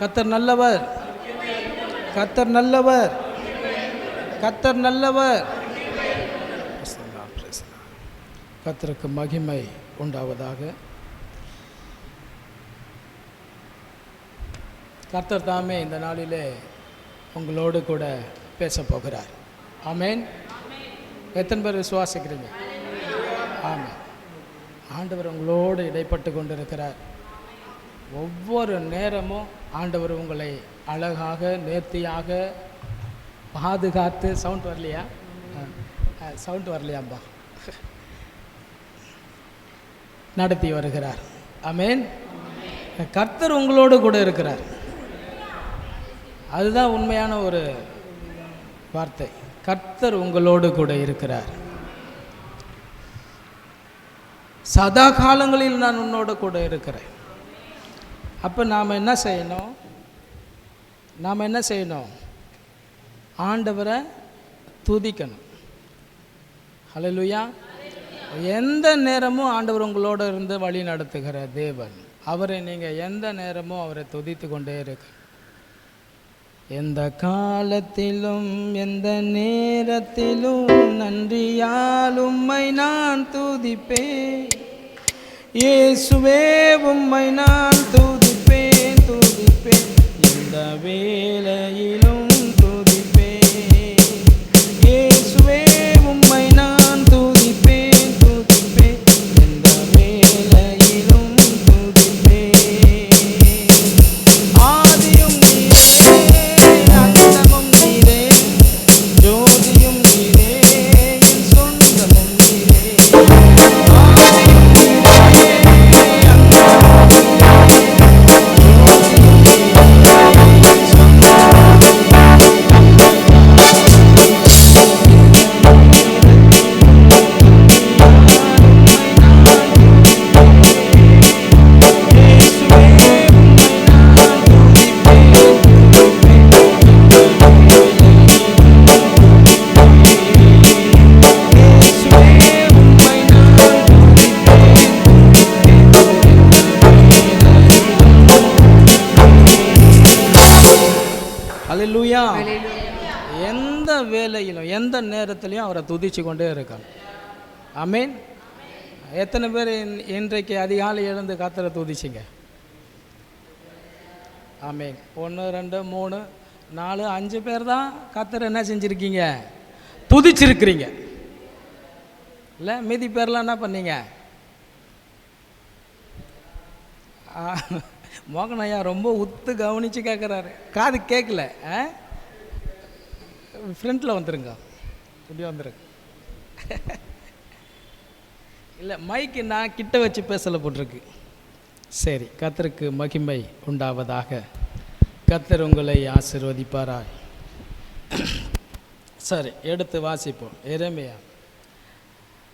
கர்த்தர் நல்லவர், கர்த்தர் நல்லவர், கர்த்தர் நல்லவர். கர்த்தருக்கு மகிமை உண்டாவதாக. கர்த்தர் தாமே இந்த நாளிலே உங்களோடு கூட பேச போகிறார். ஆமென். எத்தனை பேர் விசுவாசிக்கிறீங்க? ஆமென். ஆண்டவர் உங்களோடு இடைப்பட்டு கொண்டிருக்கிறார். ஒவ்வொரு நேரமும் ஆண்டவர் உங்களை அழகாக நேர்த்தியாக பாதுகாத்து சவுண்ட் வரலையாம்பா நடத்தி வருகிறார். ஆமென். கர்த்தர் உங்களோடு கூட இருக்கிறார். அதுதான் உண்மையான ஒரு வார்த்தை. கர்த்தர் உங்களோடு கூட இருக்கிறார். சதா காலங்களில் நான் உன்னோடு கூட இருக்கிறேன். அப்போ நாம் என்ன செய்யணும்? ஆண்டவரை துதிக்கணும். ஹல்லேலூயா. எந்த நேரமும் ஆண்டவர் உங்களோடு இருந்து வழி நடத்துகிற தேவன். அவரை நீங்கள் எந்த நேரமும் அவரை துதித்து கொண்டே இருக்க. எந்த காலத்திலும் எந்த நேரத்திலும் நன்றியால் உம்மை நான் துதிப்பேன். இயேசுவே உம்மை நான் துதிப்பேன், துதிப்பேன். எந்த வேளையிலும் துதிப்பேன். இயேசுவே உம்மை நான் துதிப்பேன், துதிப்பேன். எந்த வேளையிலும் துதிப்பேன். ஆதியும் நீரே, அந்தமும் நீரே, ஜோதியும் நீரே, என் சொந்தமும் நீரே. ஆதியும் நீரே, அந்தமும் நீரே, ஜோதியும் நீரே, என் சொந்தமும் ஹல்லேலூயா. எந்த வேலையிலும் எந்த நேரத்திலையும் அவரை துதிச்சு கொண்டே இருக்காங்க. ஆமென். எத்தனை பேர் இன்றைக்கு அதிகாலை எழுந்து கர்த்தரை துதிச்சிங்க? ஆமென். 1 2 3 4 5 பேர் தான் கர்த்தரை என்ன செஞ்சுருக்கீங்க? துதிச்சிருக்கிறீங்க. இல்லை, மீதி பேர்லாம் என்ன பண்ணீங்க? மோகன் ஐயா ரொம்ப உத்து கவனித்து கேட்குறாரு. காது கேட்கல. ஃப்ரண்ட்டில் வந்துருங்க, இப்படி வந்துருங்க. இல்லை, மைக்கு நான் கிட்ட வச்சு பேசலை போட்டிருக்கு. சரி, கர்த்தருக்கு மகிமை உண்டாவதாக. கர்த்தர் உங்களை ஆசீர்வதிப்பாராய். சரி, எடுத்து வாசிப்போம். எரேமியா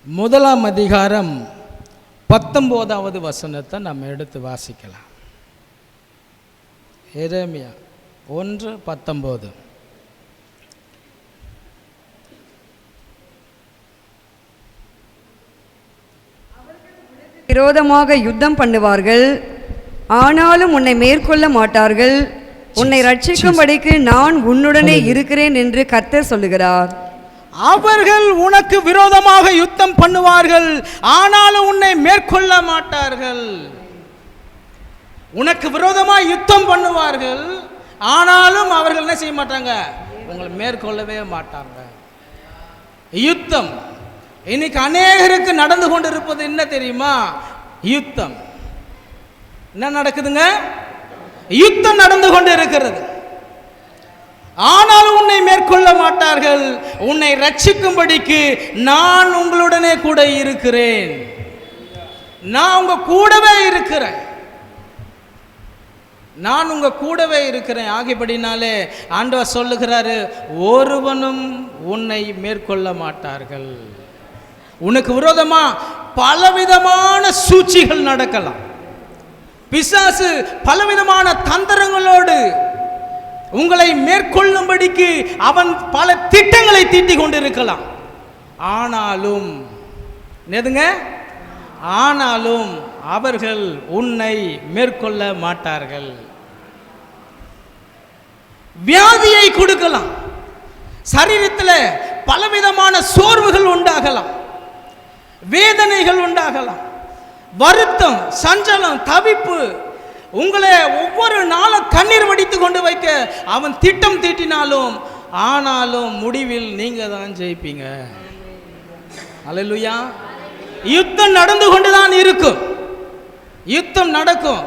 1 அதிகாரம் 19வது வசனத்தை நம்ம எடுத்து வாசிக்கலாம். எரேமியா 1:19. விரோதமாக யுத்தம் பண்ணுவார்கள், ஆனாலும் உன்னை மேற்கொள்ள மாட்டார்கள். உன்னை ரட்சிக்கும்படிக்கு நான் உன்னுடனே இருக்கிறேன் என்று கர்த்தர் சொல்லுகிறார். அவர்கள் உனக்கு விரோதமாக யுத்தம் பண்ணுவார்கள், ஆனாலும் உன்னை மேற்கொள்ள மாட்டார்கள். உனக்கு விரோதமாக யுத்தம் பண்ணுவார்கள், ஆனாலும் அவர்கள் என்ன செய்ய மாட்டாங்க? உங்களை மேற்கொள்ளவே மாட்டாங்க. யுத்தம் இன்னைக்கு அநேகருக்கு நடந்து கொண்டு இருப்பது என்ன தெரியுமா? யுத்தம். என்ன நடக்குதுங்க? யுத்தம் நடந்து கொண்டு இருக்கிறது. ஆனாலும் உன்னை மேற்கொள்ள மாட்டார்கள். உன்னை ரட்சிக்கும்படிக்கு நான் உங்களுடனே கூட இருக்கிறேன். நான் உங்க கூடவே இருக்கிறேன். நான் உங்க கூடவே இருக்கிறேன். ஆகியபடினாலே ஆண்டவர் சொல்லுகிறாரு, ஒருவனும் உன்னை மேற்கொள்ள மாட்டார்கள். உனக்கு விரோதமா பலவிதமான சூழ்ச்சிகள் நடக்கலாம். பிசாசு பலவிதமான தந்திரங்களோடு உங்களை மேற்கொள்ளும்படிக்கு அவன் பல திட்டங்களை தீட்டிக் கொண்டிருக்கலாம். ஆனாலும் எதுங்க? ஆனாலும் அவர்கள் உன்னை மேற்கொள்ள மாட்டார்கள். வியாதியை கொடுக்கலாம். சரீரத்தில் பலவிதமான சோர்வுகள் உண்டாகலாம், வேதனைகள் உண்டாகலாம், வருத்தம், சஞ்சலம், தவிப்பு. உங்களை ஒவ்வொரு நாளும் கண்ணீர் வடித்து கொண்டு வைக்க அவன் திட்டம் தீட்டினாலும் ஆனாலும் முடிவில் நீங்க தான் ஜெயிப்பீங்க. அல்லேலூயா. யுத்தம் நடந்து கொண்டுதான் இருக்கும். யுத்தம் நடக்கும்,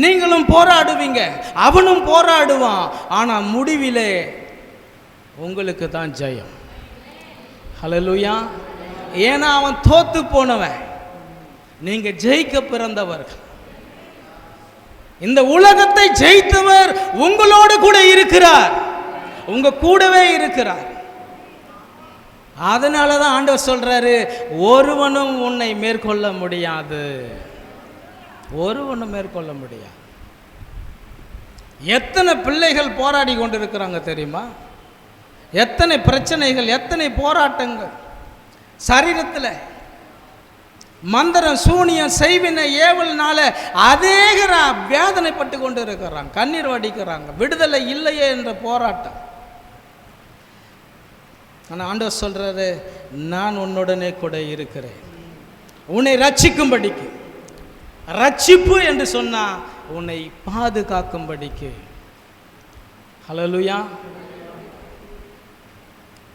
நீங்களும் போராடுவீங்க, அவனும் போராடுவான். ஆனா முடிவிலே உங்களுக்கு தான் ஜெயம். அல்லேலூயா. ஏன்னா அவன் தோத்து போனவன், நீங்க ஜெயிக்க பிறந்தவர்கள். இந்த உலகத்தை ஜெயித்தவர் உங்களோடு கூட இருக்கிறார், உங்க கூடவே இருக்கிறார். அதனால தான் ஆண்டவர் சொல்றாரு, ஒருவனும் உன்னை மேற்கொள்ள முடியாது, ஒருவனும் மேற்கொள்ள முடியாது. எத்தனை பிள்ளைகள் போராடி கொண்டிருக்கிறாங்க தெரியுமா? எத்தனை பிரச்சனைகள், எத்தனை போராட்டங்கள். சரீரத்தில் மந்திரம், சூனியம், செய்வினை, ஏவல்னால அதேக வேதனைப்பட்டு கொண்டு இருக்கிறாங்க, கண்ணீர் வடிக்கிறாங்க, விடுதலை இல்லையே என்ற போராட்டம். ஆனால் ஆண்டவர் சொல்றாரு, நான் உன்னுடனே கூட இருக்கிறேன், உன்னை ரட்சிக்கும்படிக்கு. ரட்சிப்பு என்று சொன்னா உன்னை பாதுகாக்கும்படிக்கு. ஹல்லேலூயா.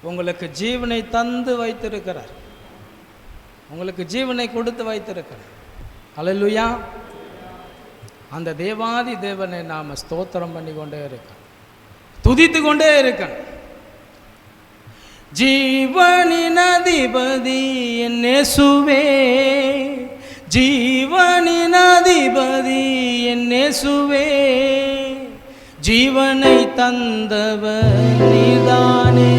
உங்களுக்கு ஜீவனை தந்து வைத்திருக்கிறார், உங்களுக்கு ஜீவனை கொடுத்து வைத்திருக்கிறார். ஹல்லேலூயா. அந்த தேவாதி தேவனை நாம ஸ்தோத்திரம் பண்ணி கொண்டே இருக்கோம், துதித்து கொண்டே இருக்கோம். ஜீவனின் அதிபதி என் இயேசுவே, ஜீவனின் அதிபதி என் இயேசுவே, ஜீவனை தந்தவர் நீதானே,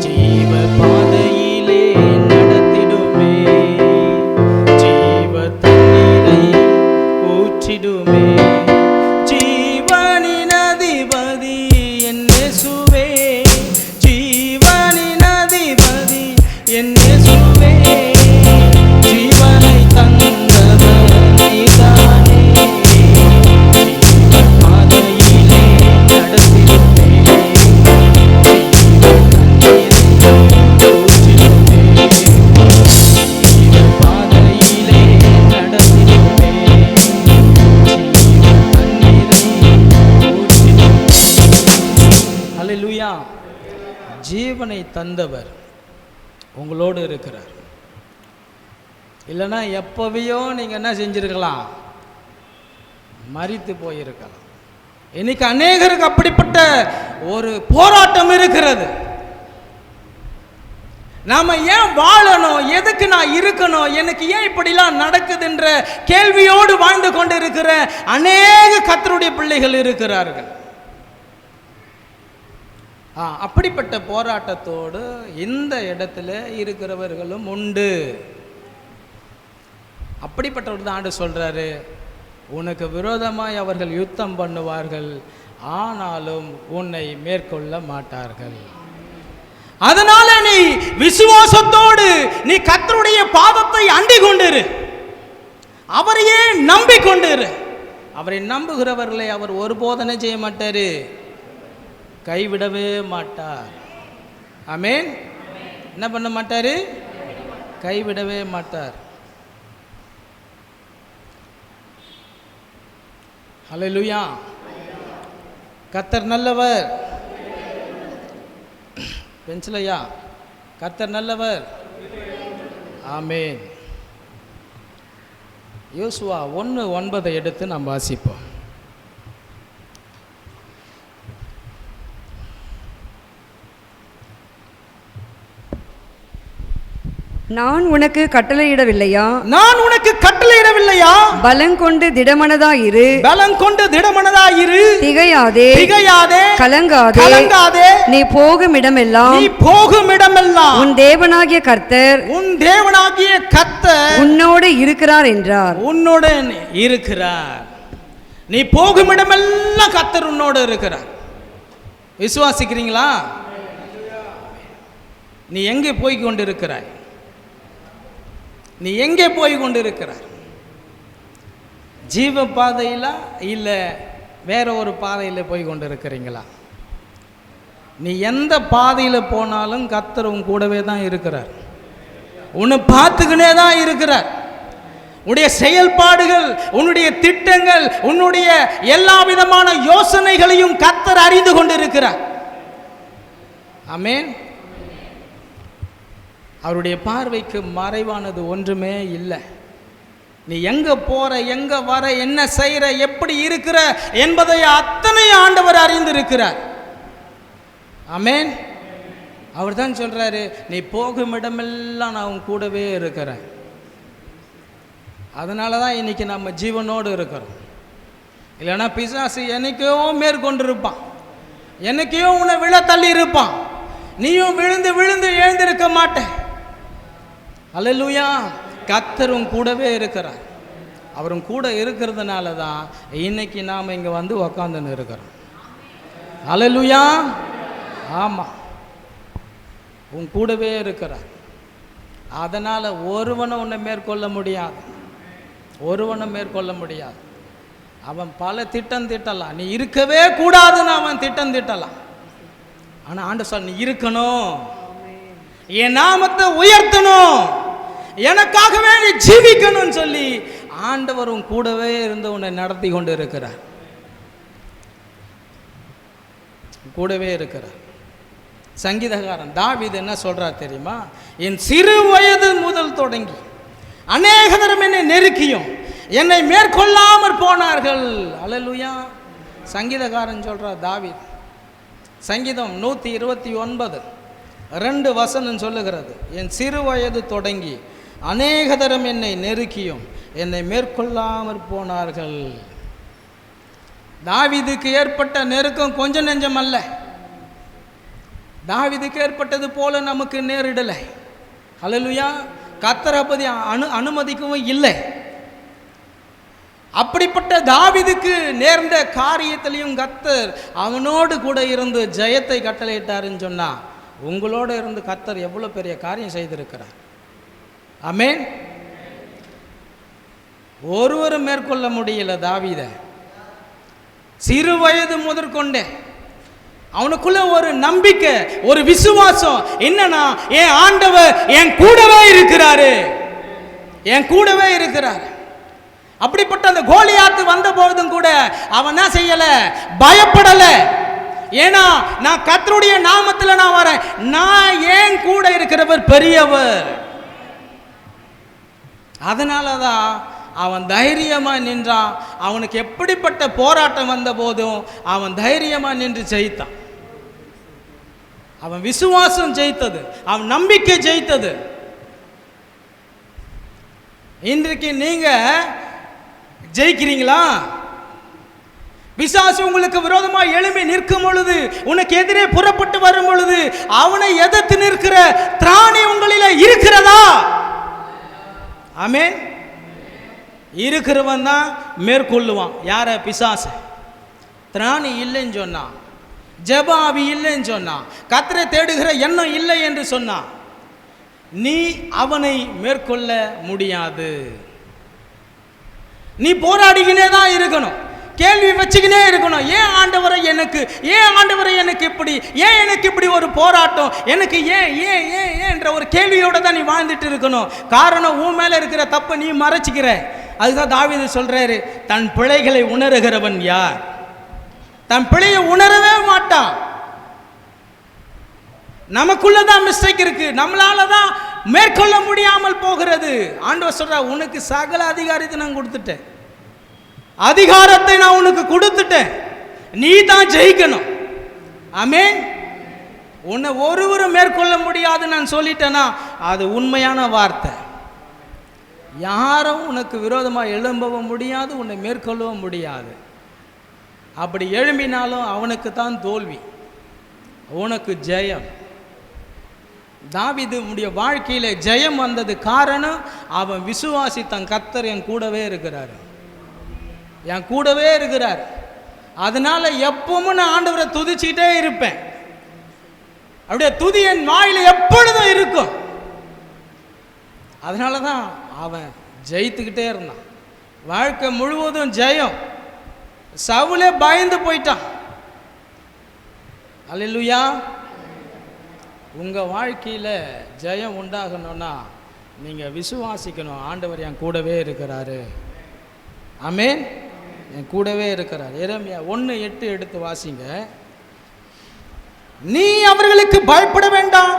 ஜீவ பாதையிலே நடத்திடுமே, ஜீவ தண்ணீரை ஊற்றிடுமே. ஜீவனின் அதிபதி என் இயேசுவே, ஜீவனின் அதிபதி என் இயேசுவே, ஜீவனை தந்தவர் நீதானே, ஜீவ பாதையிலே நடத்திடுமே, ஜீவ தண்ணீரை ஊற்றிடுமே, ஜீவ பாதையிலே நடத்திடுமே, ஜீவ தண்ணீரை ஊற்றிடுமே. அல்லேலூயா. ஜீவனை தந்தவர் உங்களோடு இருக்கிறார். இல்லைன்னா எப்பவையோ நீங்கள் என்ன செஞ்சிருக்கலாம், மரித்து போயிருக்கலாம். இன்னைக்கு அநேகருக்கு அப்படிப்பட்ட ஒரு போராட்டம் இருக்கிறது. நாம ஏன் வாழணும், எதுக்கு நான் இருக்கணும், எனக்கு ஏன் இப்படிலாம் நடக்குதுன்ற கேள்வியோடு வாழ்ந்து கொண்டு இருக்கிற அநேக கர்த்தருடைய பிள்ளைகள் இருக்கிறார்கள். அப்படிப்பட்ட போராட்டத்தோடு இந்த இடத்துல இருக்கிறவர்களும் உண்டு. அப்படிப்பட்டவர் தான் ஆண்டு சொல்றாரு, உனக்கு விரோதமாய் அவர்கள் யுத்தம் பண்ணுவார்கள், ஆனாலும் உன்னை மேற்கொள்ள மாட்டார்கள். அதனால நீ விசுவாசத்தோடு நீ கர்த்தருடைய பாதத்தை அண்டிக் கொண்டிரு, அவரையே நம்பிக்கொண்டிரு. அவரை நம்புகிறவர்களை அவர் ஒருபோதனை செய்ய மாட்டாரு, கைவிடவே மாட்டார். ஆமென். என்ன பண்ண மாட்டாரு? கைவிடவே மாட்டார். ஹல்லேலூயா. கர்த்தர் நல்லவர். பென்சிலையா, கர்த்தர் நல்லவர். ஆமென். யோசுவா 1:9 எடுத்து நாம் வாசிப்போம். நான் உனக்கு கட்டளையிடவில்லையா, நான் உனக்கு கட்டளையிடவில்லையா, பலங்கொண்டு திடமனதாயிரு, பலங்கொண்டு திடமனதாயிரு, திகையாதே, திகையாதே, கலங்காதே, கலங்காதே, நீ போகும் இடமெல்லாம், நீ போகும் இடமெல்லாம் உன் தேவனாகிய கர்த்தர், உன் தேவனாகிய கர்த்தர் உன்னோடு இருக்கிறார் என்றார். உன்னுடன் இருக்கிறார். நீ போகும் இடமெல்லாம் கர்த்தர் உன்னோடு இருக்கிறார். விசுவாசிக்கிறீங்களா? நீ எங்கே போய் கொண்டிருக்கிறாய்? நீ எங்கே போய் கொண்டிருக்கிறாய்? ஜீவ பாதையிலா இல்லை வேற ஒரு பாதையில் போய் கொண்டு இருக்கிறீங்களா? நீ எந்த பாதையில் போனாலும் கர்த்தர் உன் கூடவே தான் இருக்கிறார். உன்னை பார்த்துக்கினே தான் இருக்கிறார். உன்னுடைய செயல்பாடுகள், உன்னுடைய திட்டங்கள், உன்னுடைய எல்லா விதமான யோசனைகளையும் கர்த்தர் அறிந்து கொண்டு இருக்கிறார். ஆமென். அவருடைய பார்வைக்கு மறைவானது ஒன்றுமே இல்லை. நீ எங்க போற, எங்க வர, என்ன செய்யற, எப்படி இருக்கிற என்பதை அத்தனை ஆண்டவர் அறிந்திருக்கிறார். ஆமென். அவர் தான் சொல்றாரு, நீ போகும் இடமெல்லாம் நான் உன் கூடவே இருக்கிறேன். அதனால தான் இன்னைக்கு நம்ம ஜீவனோடு இருக்கிறோம். இல்லைன்னா பிசாசு என்னைக்கோ மேற்கொண்டிருப்பான், என்னைக்கையோ உன்னை விழ தள்ளி இருப்பான். நீயும் விழுந்து விழுந்து எழுந்திருக்க மாட்டேன். அல்லேலூயா. கர்த்தரும் கூடவே இருக்கிறார். அவரும் கூட இருக்கிறதுனால தான் இன்னைக்கு நாம் இங்கே வந்து உக்காந்துன்னு இருக்கிறோம். அல்லேலூயா. ஆமாம், உன் கூடவே இருக்கிறார். அதனால் ஒருவனை உன்னை மேற்கொள்ள முடியாது, ஒருவனை மேற்கொள்ள முடியாது. அவன் பல திட்டம் திட்டலாம், நீ இருக்கவே கூடாதுன்னு அவன் திட்டம் திட்டலாம். ஆனால் ஆண்டவர் சொல், நீ இருக்கணும், என் நாமத்தை உயர்த்தணும், எனக்காகவே நீ ஜீவிக்கணும்னு சொல்லி ஆண்டவரும் கூடவே இருந்து உன்னை நடத்தி கொண்டு இருக்கிறார். கூடவே இருக்கிறார். சங்கீதக்காரன் தாவீது என்ன சொல்றார் தெரியுமா? என் சிறு வயது முதல் தொடங்கி அநேக தரம் என்னை நெருக்கியும் என்னை மேற்கொள்ளாமற் போனார்கள். அல்லேலூயா. சங்கீதக்காரன் சொல்றார் தாவீது. சங்கீதம் 129:2 சொல்லுகிறது, என் சிறு வயது தொடங்கி அநேக தரம் என்னை நெருக்கியும் என்னை மேற்கொள்ளாமற் போனார்கள். தாவீதுக்கு ஏற்பட்ட நெருக்கம் கொஞ்சம் நெஞ்சம் அல்ல. தாவீதுக்கு ஏற்பட்டது போல நமக்கு நேரிடலை. அல்லேலூயா. கர்த்தர் அப்படி அனுமதிக்கவும் இல்லை. அப்படிப்பட்ட தாவீதுக்கு நேர்ந்த காரியத்திலையும் கர்த்தர் அவனோடு கூட இருந்து ஜெயத்தை கட்டளையிட்டாருன்னு சொன்னா, உங்களோட இருந்து கர்த்தர் எவ்வளவு பெரிய காரியம் செய்திருக்கிறார். ஆமென். ஒருவரும் மேற்கொள்ள முடியல தாவீத. சிறு வயது முதற்கொண்டே அவனுக்குள்ள ஒரு நம்பிக்கை, ஒரு விசுவாசம் என்னன்னா, என் ஆண்டவர் என் கூடவே இருக்கிறாரு, என் கூடவே இருக்கிறார். அப்படிப்பட்ட அந்த கோலியாத்து வந்த போதும் கூட அவன் என்ன செய்யல, பயப்படல. ஏன்னா நான் கர்த்தருடைய நாமத்தில் நான் வரேன், நான் ஏன் கூட இருக்கிறவர் பெரியவர். அதனாலதான் அவன் தைரியமா நின்றான். அவனுக்கு எப்படிப்பட்ட போராட்டம் வந்த போதும் அவன் தைரியமா நின்று ஜெயித்தான். அவன் விசுவாசம் ஜெயித்தது, அவன் நம்பிக்கை ஜெயித்தது. இன்றைக்கு நீங்க ஜெயிக்கிறீங்களா? பிசாசு உங்களுக்கு விரோதமாக எழும்பி நிற்கும் பொழுது, உனக்கு எதிரே புறப்பட்டு வரும் பொழுது அவனை எதிர்த்து நிற்கிற திராணி உங்களில இருக்கிறதா? ஆமென். இருக்கிறவன் தான் மேற்கொள்ளுவான். யார? பிசாசு. திராணி இல்லைன்னு சொன்னான், ஜெபாவி இல்லைன்னு சொன்னான், கர்த்தரை தேடுகிற எண்ணம் இல்லை என்று சொன்னான், நீ அவனை மேற்கொள்ள முடியாது. நீ போராடிக்கினே தான் இருக்கணும், கேள்வி வச்சுக்கினே இருக்கணும். ஏன் ஆண்டவரை எனக்கு, ஏன் ஆண்டவரை எனக்கு இப்படி, ஏன் எனக்கு இப்படி ஒரு போராட்டம், எனக்கு ஏன் ஏன் ஏன் என்ற ஒரு கேள்வியோட தான் நீ வாழ்ந்துட்டு இருக்கணும். காரணம், உன் மேல இருக்கிற தப்பை நீ மறைச்சிக்கிற. அதுதான் தாவீது சொல்றாரு, தன் பிழைகளை உணர்கிறவன் யார்? தன் பிழையை உணரவே மாட்டான். நமக்குள்ளதான் மிஸ்டேக் இருக்கு, நம்மளால தான் மேற்கொள்ள முடியாமல் போகிறது. ஆண்டவர் சொல்ற, உனக்கு சகல அதிகாரத்தை நான் கொடுத்துட்டேன், அதிகாரத்தை நான் உனக்கு கொடுத்துட்டேன், நீ தான் ஜெயிக்கணும். ஆமென். உன்னை ஒருவரும் மேற்கொள்ள முடியாது நான் சொல்லிட்டேன்னா அது உண்மையான வார்த்தை. யாரும் உனக்கு விரோதமாக எழும்பவும் முடியாது, உன்னை மேற்கொள்ளவும் முடியாது. அப்படி எழும்பினாலும் அவனுக்கு தான் தோல்வி, உனக்கு ஜெயம். தாவீதுடைய வாழ்க்கையில ஜெயம் வந்தது காரணம், அவன் விசுவாசித்தான், கர்த்தர் என் கூடவே இருக்கிறார், என் கூடவே இருக்கிறார். அதனால எப்பவும் நான் ஆண்டவரை துதிச்சுக்கிட்டே இருப்பேன். அப்படியே துதி என் வாயில எப்பொழுதும் இருக்கும். அதனால தான் அவன் ஜெயித்துக்கிட்டே இருந்தான். வாழ்க்கை முழுவதும் ஜெயம். சவுலே பயந்து போயிட்டான். அல்லேலூயா. உங்கள் வாழ்க்கையில் ஜெயம் உண்டாகணும்னா நீங்கள் விசுவாசிக்கணும், ஆண்டவர் என் கூடவே இருக்கிறாரு. ஆமென். என் கூடவே இருக்கிறார். எரேமியா 1:8 எடுத்து வாசிங்க. நீ அவர்களுக்கு பயப்பட வேண்டாம்,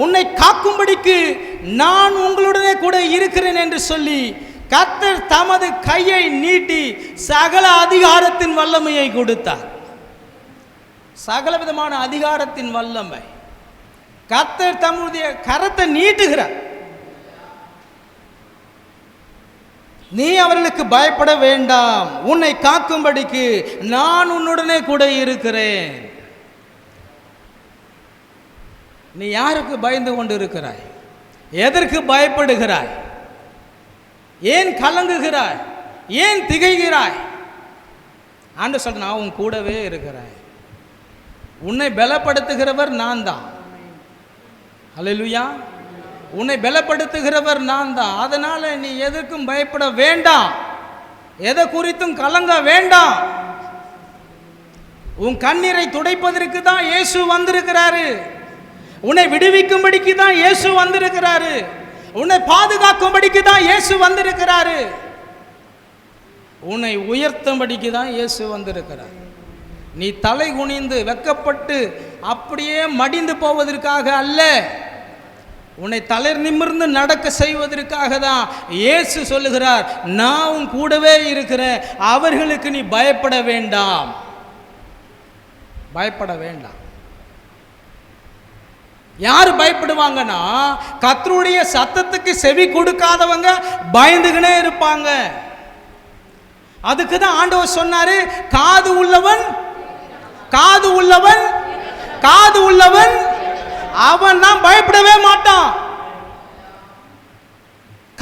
உன்னை காக்கும்படிக்கு நான் உங்களுடனே கூட இருக்கிறேன் என்று சொல்லி கர்த்தர் தமது கையை நீட்டி சகல அதிகாரத்தின் வல்லமையை கொடுத்தார். சகல விதமான அதிகாரத்தின் வல்லமை கர்த்தர் தம்முடைய கரத்தை நீட்டுகிறார். நீ அவர்களுக்கு பயப்பட வேண்டாம், உன்னை காக்கும்படிக்கு நான் உன்னுடனே கூட இருக்கிறேன். நீ யாருக்கு பயந்து கொண்டு இருக்கிறாய்? எதற்கு பயப்படுகிறாய்? ஏன் கலங்குகிறாய்? ஏன் திகைகிறாய்? ஆண்டவர் சொல்ற, நான் உன் கூடவே இருக்கிறேன். உன்னை பலப்படுத்துகிறவர் நான் தான். அல்லேலூயா. உன்னை பலப்படுத்துகிறவர் நான் தான். அதனால நீ எதற்கும் பயப்பட வேண்டாம், எதை குறித்தும் கலங்க வேண்டாம். உன் கண்ணீரை துடைப்பதற்கு தான் இயேசு வந்திருக்கிறாரு. உன்னை விடுவிக்கும்படிக்கு தான் இயேசு வந்திருக்கிறாரு. உன்னை பாதுகாக்கும்படிக்கு தான் இயேசு வந்திருக்கிறாரு. உன்னை உயர்த்தும்படிக்கு தான் இயேசு வந்திருக்கிறார். நீ தலை குனிந்து வெக்கப்பட்டு அப்படியே மடிந்து போவதற்காக அல்ல, உன்னை தலை நிமிர்ந்து நடக்க செய்வதற்காக தான் இயேசு சொல்லுகிறார், நான் உன் கூடவே இருக்கிறேன், அவர்களுக்கு நீ பயப்பட வேண்டாம். பயப்பட வேண்டாம். யார் பயப்படுவாங்கன்னா, கர்த்தருடைய சத்தத்துக்கு செவி கொடுக்காதவங்க பயந்துகினே இருப்பாங்க. அதுக்கு தான் ஆண்டவர் சொன்னாரு, காது உள்ளவன் காது உள்ளவன் காது உள்ளவன் அவன் தான் பயப்படவே மாட்டான்.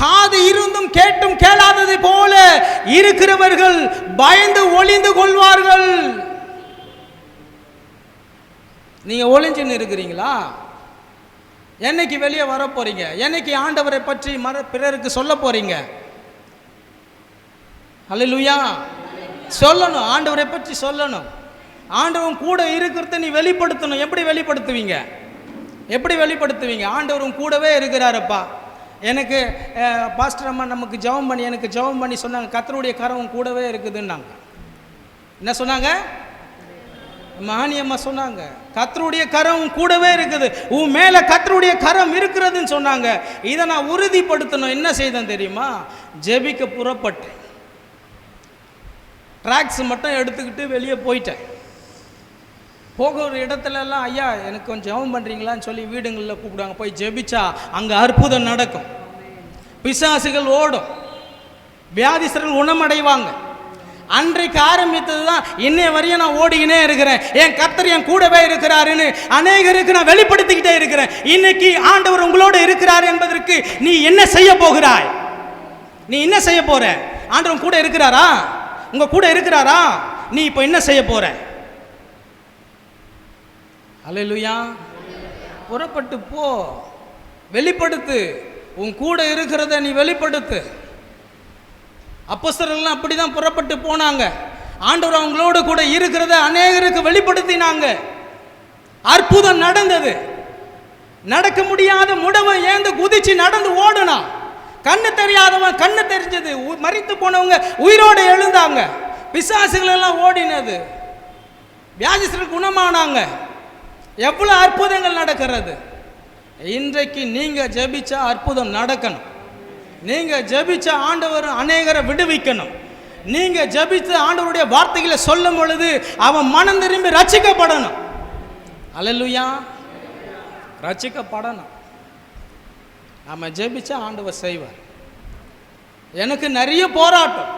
காது இருந்தும் கேட்டும் கேளாதது போல இருக்கிறவர்கள் பயந்து ஒளிந்து கொள்வார்கள். நீங்க ஒளிஞ்சுன்னு இருக்கிறீங்களா? என்னைக்கு வெளியே வர போறீங்க? என்னைக்கு ஆண்டவரை பற்றி பிறருக்கு சொல்ல போறீங்க? அல்லேலூயா. சொல்லணும், ஆண்டவரை பற்றி சொல்லணும். ஆண்டவன் கூட இருக்கிறத நீ வெளிப்படுத்தணும். எப்படி வெளிப்படுத்துவீங்க? எப்படி வெளிப்படுத்துவீங்க? ஆண்டவரும் கூடவே இருக்கிறாரப்பா. எனக்கு பாஸ்டர் அம்மா நமக்கு ஜெபம் பண்ணி எனக்கு ஜெபம் பண்ணி சொன்னாங்க, கர்த்தருடைய கரம் கூடவே இருக்குதுன்னாங்க. என்ன சொன்னாங்க? மகானியம்மா சொன்னாங்க, கர்த்தருடைய கரம் கூடவே இருக்குது, உன் மேல கர்த்தருடைய கரம் இருக்கிறதுன்னு சொன்னாங்க. இதை நான் உறுதிப்படுத்தணும். என்ன செய்தேன் தெரியுமா? ஜெபிக்க புறப்பட்டேன். ட்ராக்ஸ் மட்டும் எடுத்துக்கிட்டு வெளியே போயிட்டேன். போகிற இடத்துல எல்லாம், ஐயா எனக்கு கொஞ்சம் ஜெபம் பண்ணுறீங்களான்னு சொல்லி வீடுங்களில் கூப்பிடுவாங்க. போய் ஜெபிச்சா அங்கே அற்புதம் நடக்கும், பிசாசுகள் ஓடும், வியாதிஸ்தர்கள் குணமடைவாங்க. அன்றைக்கு ஆரம்பித்தது தான் இன்னைய வரையும் நான் ஓடிக்கினே இருக்கிறேன். என் கர்த்தர் என் கூடவே இருக்கிறாருன்னு அநேகருக்கு நான் வெளிப்படுத்திக்கிட்டே இருக்கிறேன். இன்னைக்கு ஆண்டவர் உங்களோட இருக்கிறார் என்பதற்கு நீ என்ன செய்ய போகிறாய்? நீ என்ன செய்ய போற? ஆண்டவர் கூட இருக்கிறாரா? உங்க கூட இருக்கிறாரா? நீ இப்போ என்ன செய்ய போற? அல்லேலூயா. புறப்பட்டு போ, வெளிப்படுத்து, உன் கூட இருக்கிறத நீ வெளிப்படுத்து. அப்போஸ்தலர்கள் அப்படிதான் புறப்பட்டு போனாங்க. ஆண்டவர் அவங்களோட கூட இருக்கிறத அநேகருக்கு வெளிப்படுத்தினாங்க. அற்புதம் நடந்தது. நடக்க முடியாத முடவன் ஏந்து குதிச்சு நடந்து ஓடுனா, கண்ணு தெரியாதவன் கண்ணு தெரிஞ்சது, மரித்து போனவங்க உயிரோடு எழுந்தாங்க, பிசாசுகள் எல்லாம் ஓடினது, வியாதிஸ்தர்கள் குணமானாங்க. எவ்வளவு அற்புதங்கள் நடக்கிறது. இன்றைக்கு நீங்க ஜெபிச்சா அற்புதம் நடக்கணும். நீங்க ஜெபிச்ச ஆண்டவர் அநேகரை விடுவிக்கணும். நீங்க ஜெபிச்ச ஆண்டவருடைய வார்த்தைகளை சொல்லும் பொழுது அவன் மனம் திரும்பி ரட்சிக்கப்படணும். அல்லேலூயா. ரட்சிக்கப்படணும். நம்ம ஜெபிச்சா ஆண்டவர் செய்வார். எனக்கு நிறைய போராட்டம்,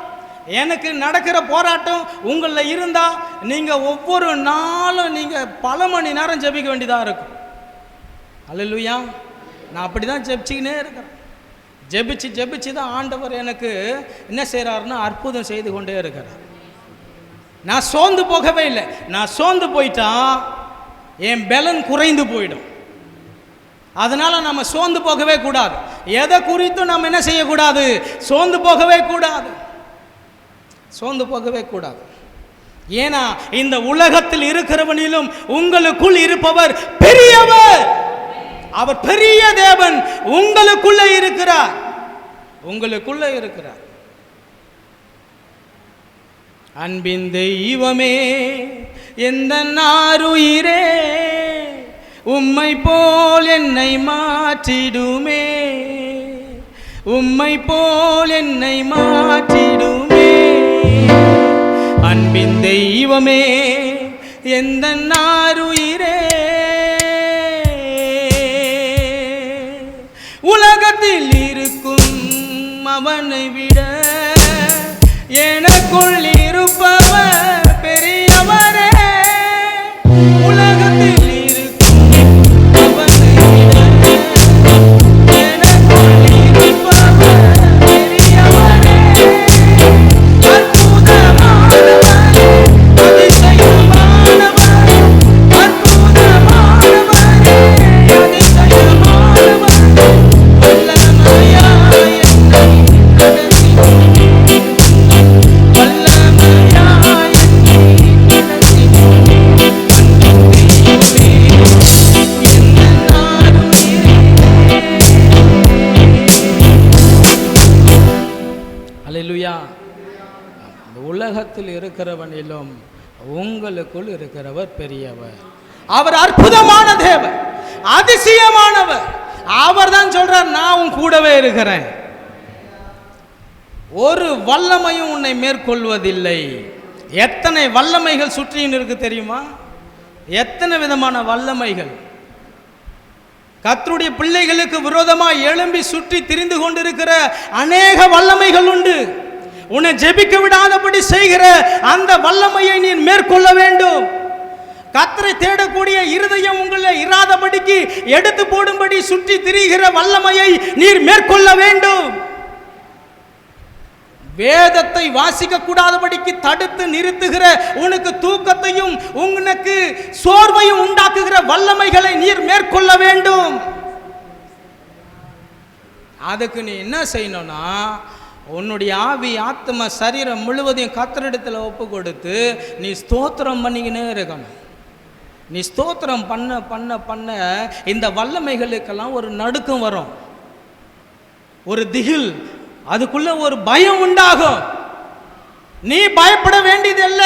எனக்கு நடக்கிற போராட்டம் உங்களில் இருந்தால் நீங்கள் ஒவ்வொரு நாளும் நீங்கள் பல மணி நேரம் ஜெபிக்க வேண்டியதாக இருக்கும். அல்லேலூயா. நான் அப்படி தான் ஜெபிச்சுக்கினே இருக்கிறேன். ஜெபிச்சு ஜெபிச்சு தான் ஆண்டவர் எனக்கு என்ன செய்கிறாருன்னா அற்புதம் செய்து கொண்டே இருக்கிறார். நான் சோர்ந்து போகவே இல்லை. நான் சோர்ந்து போயிட்டா என் பலன் குறைந்து போயிடும். அதனால் நம்ம சோர்ந்து போகவே கூடாது. எதை குறித்தும் நம்ம என்ன செய்யக்கூடாது? சோர்ந்து போகவே கூடாது. சோர்ந்து போகவே கூடாது. ஏன்னா இந்த உலகத்தில் இருக்கிறவனிலும் உங்களுக்குள் இருப்பவர் பெரியவர். அவர் பெரிய தேவன் உங்களுக்குள்ள இருக்கிறார், உங்களுக்குள்ள இருக்கிறார். அன்பின் தெய்வமே எந்த நாருயிரே, உம்மை போல் என்னை மாற்றிடுமே, உம்மை போல் என்னை மாற்றிடுமே. அன்பின் தெய்வமே எந்த நாருயிரே, உலகத்தில் இருக்கும் அவனை விட எனக்குள் இருப்பவர் பெரியவரே. உலகத்தில் இருக்கும் அவனை விட எனக்குள் இருப்பவர் பெரியவரே. அற்புதமானவர், அதிசயமானவர், அற்புதமானவர், அதிசயமானவர், வல்லமையாய் என்னை அல்லேலூயா. இந்த உலகத்தில் இருக்கிறவனிலும் உங்களுக்குள் இருக்கிறவர் பெரியவர். அவர் அற்புதமான தேவன், அதிசயமானவர். அவர் தான் சொல்றார், நான் உன் கூடவே இருக்கிறேன், ஒரு வல்லமையும் உன்னை மேற்கொள்வதில்லை. எத்தனை வல்லமைகள் சுற்றின்னு இருக்கு தெரியுமா? எத்தனை விதமான வல்லமைகள் கர்த்தருடைய பிள்ளைகளுக்கு விரோதமாக எழும்பி சுற்றி திரிந்து கொண்டிருக்கிற அநேக வல்லமைகள் உண்டு. உன்னை ஜெபிக்க விடாதபடி செய்கிற அந்த வல்லமையை நீ மேற்கொள்ள வேண்டும். கர்த்தரை தேடக்கூடிய இருதயம் உங்களை இராதபடிக்கு எடுத்து போடும்படி சுற்றி திரிகிற வல்லமையை நீர் மேற்கொள்ள வேண்டும். வேதத்தை வாசிக்க கூடாதபடிக்கு தடுத்து நிறுத்துகிற, உனக்கு தூக்கத்தையும் உனக்கு சோர்வையும் உண்டாக்குகிற வல்லமைகளை நீர் மேற்கொள்ள வேண்டும். அதுக்கு நீ என்ன செய்யணும்னா, உன்னுடைய ஆவி ஆத்ம சரீரம் முழுவதையும் கர்த்தரிடத்தில் ஒப்பு கொடுத்து நீ ஸ்தோத்திரம் பண்ணிக்கினே இருக்கணும். நீ ஸ்தோத்திரம் பண்ண பண்ண பண்ண இந்த வல்லமைகளுக்கெல்லாம் ஒரு நடுக்கம் வரும், ஒரு திகில், அதுக்குள்ள ஒரு பயம் உண்டாகும். நீ பயப்பட வேண்டியதில்ல.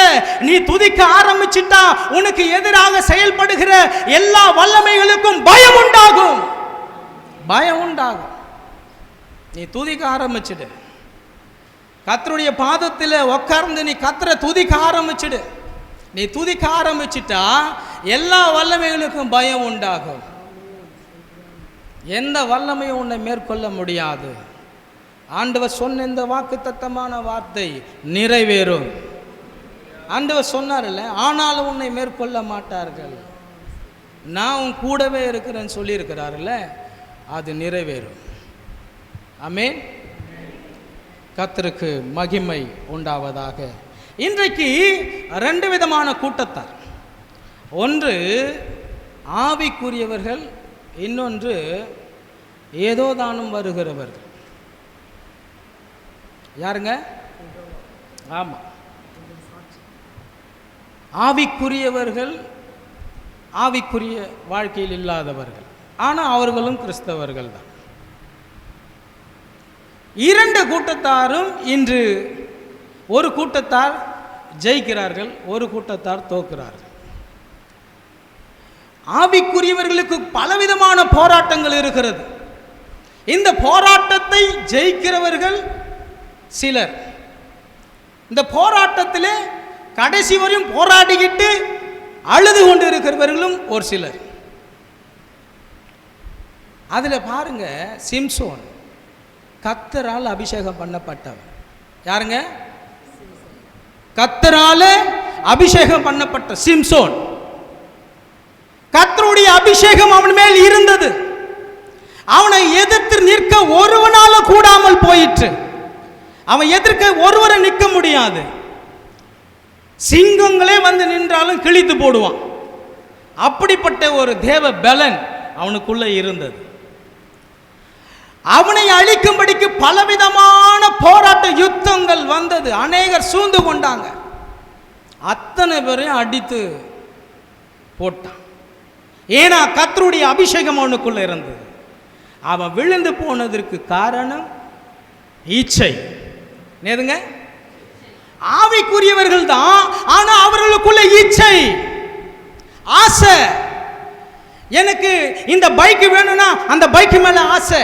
நீ துதிக்க ஆரம்பிச்சிட்டா உனக்கு எதிராக செயல்படுகிற எல்லா வல்லமைகளுக்கும் பயம் உண்டாகும், பயம் உண்டாகும். நீ துதிக்க ஆரம்பிச்சிடு. கர்த்தருடைய பாதத்தில் உட்கார்ந்து நீ கர்த்தரை துதிக்க ஆரம்பிச்சிடு. நீ துதிக்க ஆரம்பிச்சிட்டா எல்லா வல்லமைகளுக்கும் பயம் உண்டாகும். எந்த வல்லமையும் உன்னை மேற்கொள்ள முடியாது. ஆண்டவர் சொன்ன இந்த வாக்குத்தத்தமான வார்த்தை நிறைவேறும். ஆண்டவர் சொன்னார்ல, ஆனாலும் உன்னை மேற்கொள்ள மாட்டார்கள், நான் உன் கூடவே இருக்கிறேன்னு சொல்லியிருக்கிறார்ல, அது நிறைவேறும். ஆமென். கர்த்தருக்கு மகிமை உண்டாவதாக. இன்றைக்கு ரெண்டு விதமான கூட்டத்தார். ஒன்று ஆவிக்குரியவர்கள், இன்னொன்று ஏதோ தானும் வருகிறவர்கள். யாருங்க? ஆமாம், ஆவிக்குரியவர்கள், ஆவிக்குரிய வாழ்க்கையில் இல்லாதவர்கள், ஆனால் அவர்களும் கிறிஸ்தவர்கள் தான். இரண்டு கூட்டத்தாரும் இன்று, ஒரு கூட்டத்தார் ஜெயிக்கிறார்கள், ஒரு கூட்டத்தார் தோற்கிறார்கள். ஆவிக்குரியவர்களுக்கு பலவிதமான போராட்டங்கள் இருக்கிறது. இந்த போராட்டத்தை ஜெயிக்கிறவர்கள் சிலர், இந்த போராட்டத்தில் கடைசி வரையும் போராடிக்கிட்டு அழுது கொண்டு இருக்கிறவர்களும் ஒரு சிலர். அதில் பாருங்க, சிம்சோன் கர்த்தரால் அபிஷேகம் பண்ணப்பட்டவர். யாருங்க? கர்த்தரால் அபிஷேகம் பண்ணப்பட்ட சிம்சோன். கர்த்தருடைய அபிஷேகம் அவன் மேல் இருந்தது. அவனை எதிர்த்து நிற்க ஒருவனால கூடாமல் போயிற்று. அவன் எதிர்க்க ஒருவரை நிற்க முடியாது. சிங்கங்களே வந்து நின்றாலும் கிழித்து போடுவான். அப்படிப்பட்ட ஒரு தேவ பலன் அவனுக்குள்ள இருந்தது. அவனை அழிக்கும்படிக்கு பலவிதமான போராட்ட யுத்தங்கள் வந்தது. அநேகர் சூழ்ந்து கொண்டாங்க. அத்தனை பேரையும் அடித்து போட்டான். ஏன்னா கர்த்தருடைய அபிஷேகம் அவனுக்குள்ள இருந்தது. அவன் விழுந்து போனதற்கு காரணம் இச்சை. நேருங்க, ஆவிக்குரியவர்கள் தான், ஆனா அவர்களுக்குள்ள இச்சை, ஆசை. எனக்கு இந்த பைக் வேணும்னா அந்த பைக் மேல ஆசை,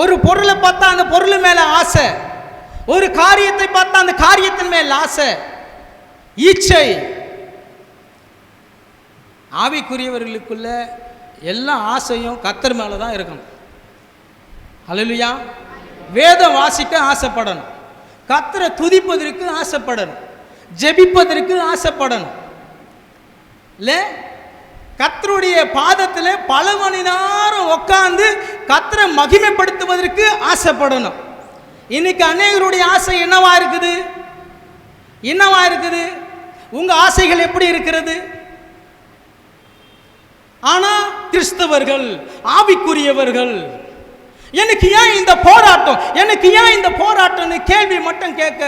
ஒரு பொருளை பார்த்தா அந்த பொருள் மேல ஆசை, ஒரு காரியத்தை பார்த்தா அந்த காரியத்தின் மேல ஆசை, இச்சை. ஆவிக்குரியவர்களுக்குள்ள எல்லா ஆசையும் கர்த்தர் மேல தான் இருக்கணும். ஹல்லேலூயா. வேதம் வாசிக்க ஆசைப்படணும், கர்த்தரை துதிப்பதற்கு ஆசைப்படணும், ஜெபிப்பதற்கு ஆசைப்படணும். இல்லை, கர்த்தருடைய பாதத்தில் பல மணி நேரம் உட்கார்ந்து கர்த்தரை மகிமைப்படுத்துவதற்கு ஆசைப்படணும். இன்னைக்கு அநேகருடைய ஆசை என்னவா இருக்குது? என்னவா இருக்குது? உங்க ஆசைகள் எப்படி இருக்கிறது? ஆனா கிறிஸ்தவர்கள், ஆவிக்குரியவர்கள், எனக்கு ஏன் இந்த போராட்டம், எனக்கு ஏன் இந்த போராட்டம்னு கேள்வி மட்டும் கேட்க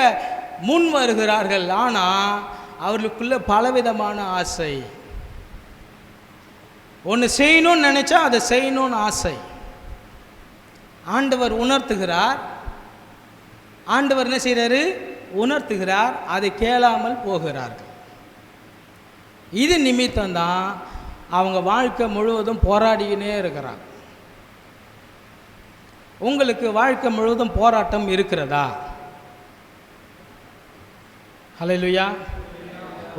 முன் வருகிறார்கள். ஆனா அவர்களுக்குள்ள பலவிதமான ஆசை. ஒன்று செய்யணும்னு நினைச்சா அதை செய்யணும்னு ஆசை. ஆண்டவர் உணர்த்துகிறார், ஆண்டவர் என்ன செய்கிறாரு? உணர்த்துகிறார், அதை கேளாமல் போகிறார்கள். இது நிமித்தம்தான் அவங்க வாழ்க்கை முழுவதும் போராடிக்கினே இருக்கிறாங்க. உங்களுக்கு வாழ்க்கை முழுவதும் போராட்டம் இருக்கிறதா? ஹல்லேலூயா.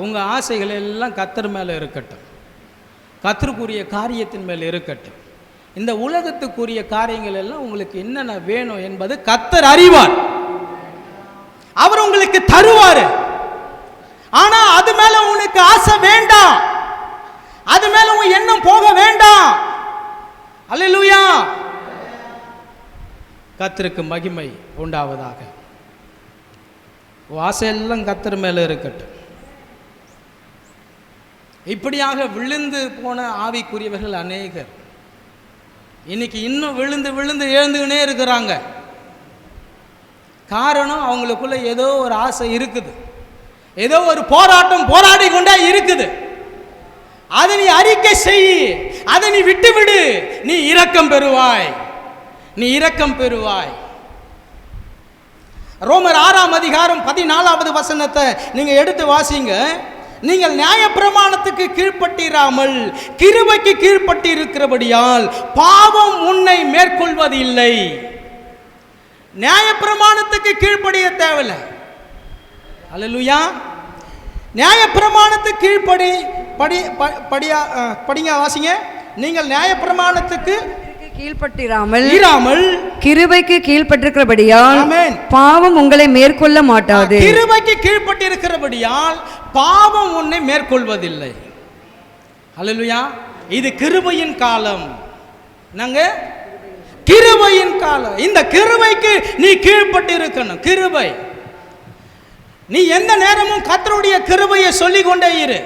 உங்க ஆசைகள் எல்லாம் கர்த்தர் மேலே இருக்கட்டும், கர்த்தருக்குரிய காரியத்தின் மேல் இருக்கட்டும். இந்த உலகத்துக்குரிய காரியங்கள் எல்லாம் உங்களுக்கு என்னென்ன வேணும் என்பது கர்த்தர் அறிவார், அவர் உங்களுக்கு தருவார். ஆனா அது மேல உனக்கு ஆசை வேண்டாம், அது மேல உன் எண்ணம் போக வேண்டாம். அல்லேலூயா. கர்த்தருக்கு மகிமை உண்டாவதாக. ஆசையெல்லாம் கர்த்தர் மேல இருக்கட்டும். இப்படியாக விழுந்து போன ஆவிக்குரியவர்கள் அநேகர் இன்னைக்கு இன்னும் விழுந்து விழுந்து எழுந்துக்கினே இருக்கிறாங்க. காரணம், அவங்களுக்குள்ள ஏதோ ஒரு ஆசை இருக்குது, ஏதோ ஒரு போராட்டம் போராடி கொண்டே இருக்குது. அதை நீ அறிக்கை செய், அதை நீ விட்டுவிடு, நீ இரக்கம் பெறுவாய், நீ இரக்கம் பெறுவாய். ரோமர் 6ஆம் அதிகாரம் 14வது வசனத்தை நீங்க எடுத்து வாசிங்க. நீங்கள் நியாயப்பிரமாணத்துக்கு கீழ்ப்பட்டிராமல் கிருபைக்கு கீழ்ப்பட்டு இருக்கிறபடியால் பாவம் உன்னை மேற்கொள்வதில்லை. நியாயப்பிரமாணத்துக்கு கீழ்ப்படிய தேவையில்லை. அல்லேலூயா. நியாயப்பிரமாணத்துக்கு கீழ்ப்படி படிங்க வாசிங்க. நீங்கள் நியாயப்பிரமாணத்துக்கு கீழ்ப்பட்டிராமல் கிருபைக்கு கீழ்ப்பட்டிருக்கிறபடியால் பாவம் உங்களை மேற்கொள்ள மாட்டாது. கிருபைக்கு கீழ்ப்பட்டிருக்கிறபடியால் பாவம் உன்னை மேற்கொள்வதில்லை. ஹல்லேலூயா. இது கிருபையின் காலம். நாங்க கிருபையின் காலம். இந்த கிருபைக்கு நீ கீழ்ப்பட்டு இருக்கணும். கிருபை, நீ எந்த நேரமும் கர்த்தருடைய கிருபையை சொல்லிக் கொண்டே இரு.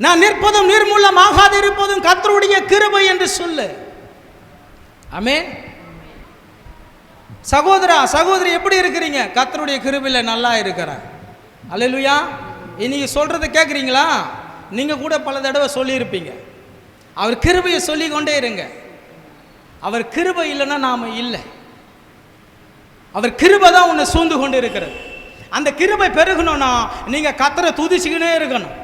நான் நிற்பதும் நிர்மூலமாகாது இருப்பதும் கர்த்தருடைய கிருபை என்று சொல்லு. ஆமென். சகோதரா சகோதரி எப்படி இருக்கிறீங்க? கர்த்தருடைய கிருபையில் நல்லா இருக்கிறேன். அல்லேலூயா. இன்னைக்கு சொல்றதை கேட்குறீங்களா? நீங்க கூட பல தடவை சொல்லியிருப்பீங்க. அவர் கிருபையை சொல்லி கொண்டே இருங்க. அவர் கிருபை இல்லைன்னா நாம இல்லை. அவர் கிருபை தான் உன்னை சூழ்ந்து கொண்டு இருக்கிறது. அந்த கிருபை பெருகணும்னா நீங்க கர்த்தரை துதிச்சுக்கினே இருக்கணும்.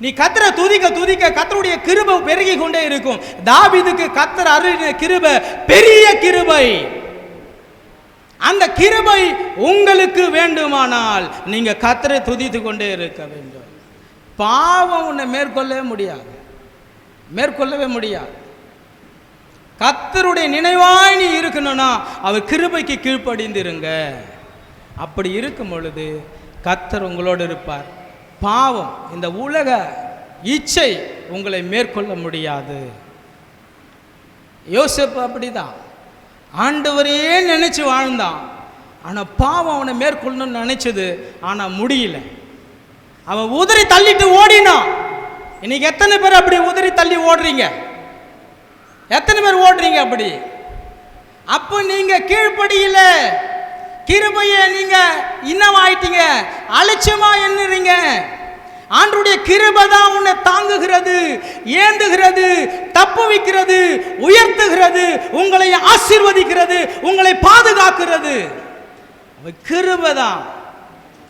நீ கர்த்தரை துதிக்க துதிக்க கர்த்தருடைய கிருபை பெருகி கொண்டே இருக்கும். தாவீதுக்கு கர்த்தர் அருளின கிருபை பெரிய கிருபை. அந்த கிருபை உங்களுக்கு வேண்டுமானால் நீங்க கர்த்தரை துதித்து கொண்டே இருக்க வேண்டும். பாவம் உன்னை மேற்கொள்ளவே முடியாது, மேற்கொள்ளவே முடியாது. கர்த்தருடைய நினைவாய் நீ இருக்கணும்னா அவர் கிருபைக்கு கீழ்ப்படிந்திருங்க. அப்படி இருக்கும் பொழுது கர்த்தர் உங்களோடு இருப்பார். பாவம், இந்த உலக இச்சை உங்களை மேற்கொள்ள முடியாது. யோசேப்பு அப்படிதான், ஆண்டவரையே நினைச்சு வாழ்ந்தான். ஆனா பாவம் அவனை மேற்கொள்ளணும்னு நினைச்சது, ஆனா முடியல. அவன் உதறி தள்ளிட்டு ஓடினான். இன்னைக்கு எத்தனை பேர் அப்படி உதறி தள்ளி ஓடுறீங்க? எத்தனை பேர் ஓடுறீங்க அப்படி? அப்போ நீங்க கீழ்ப்படியில, கிருபையை நீங்க இன்னமாயிட்டீங்க, அலட்சியமா எண்ணுறீங்க. ஆண்டவருடைய கிருபை தான் உன்னை தாங்குகிறது, ஏந்துகிறது, தப்புவிக்கிறது, உயர்த்துகிறது, உங்களை ஆசீர்வதிக்கிறது, உங்களை பாதுகாக்கிறது. கிருபை தான்.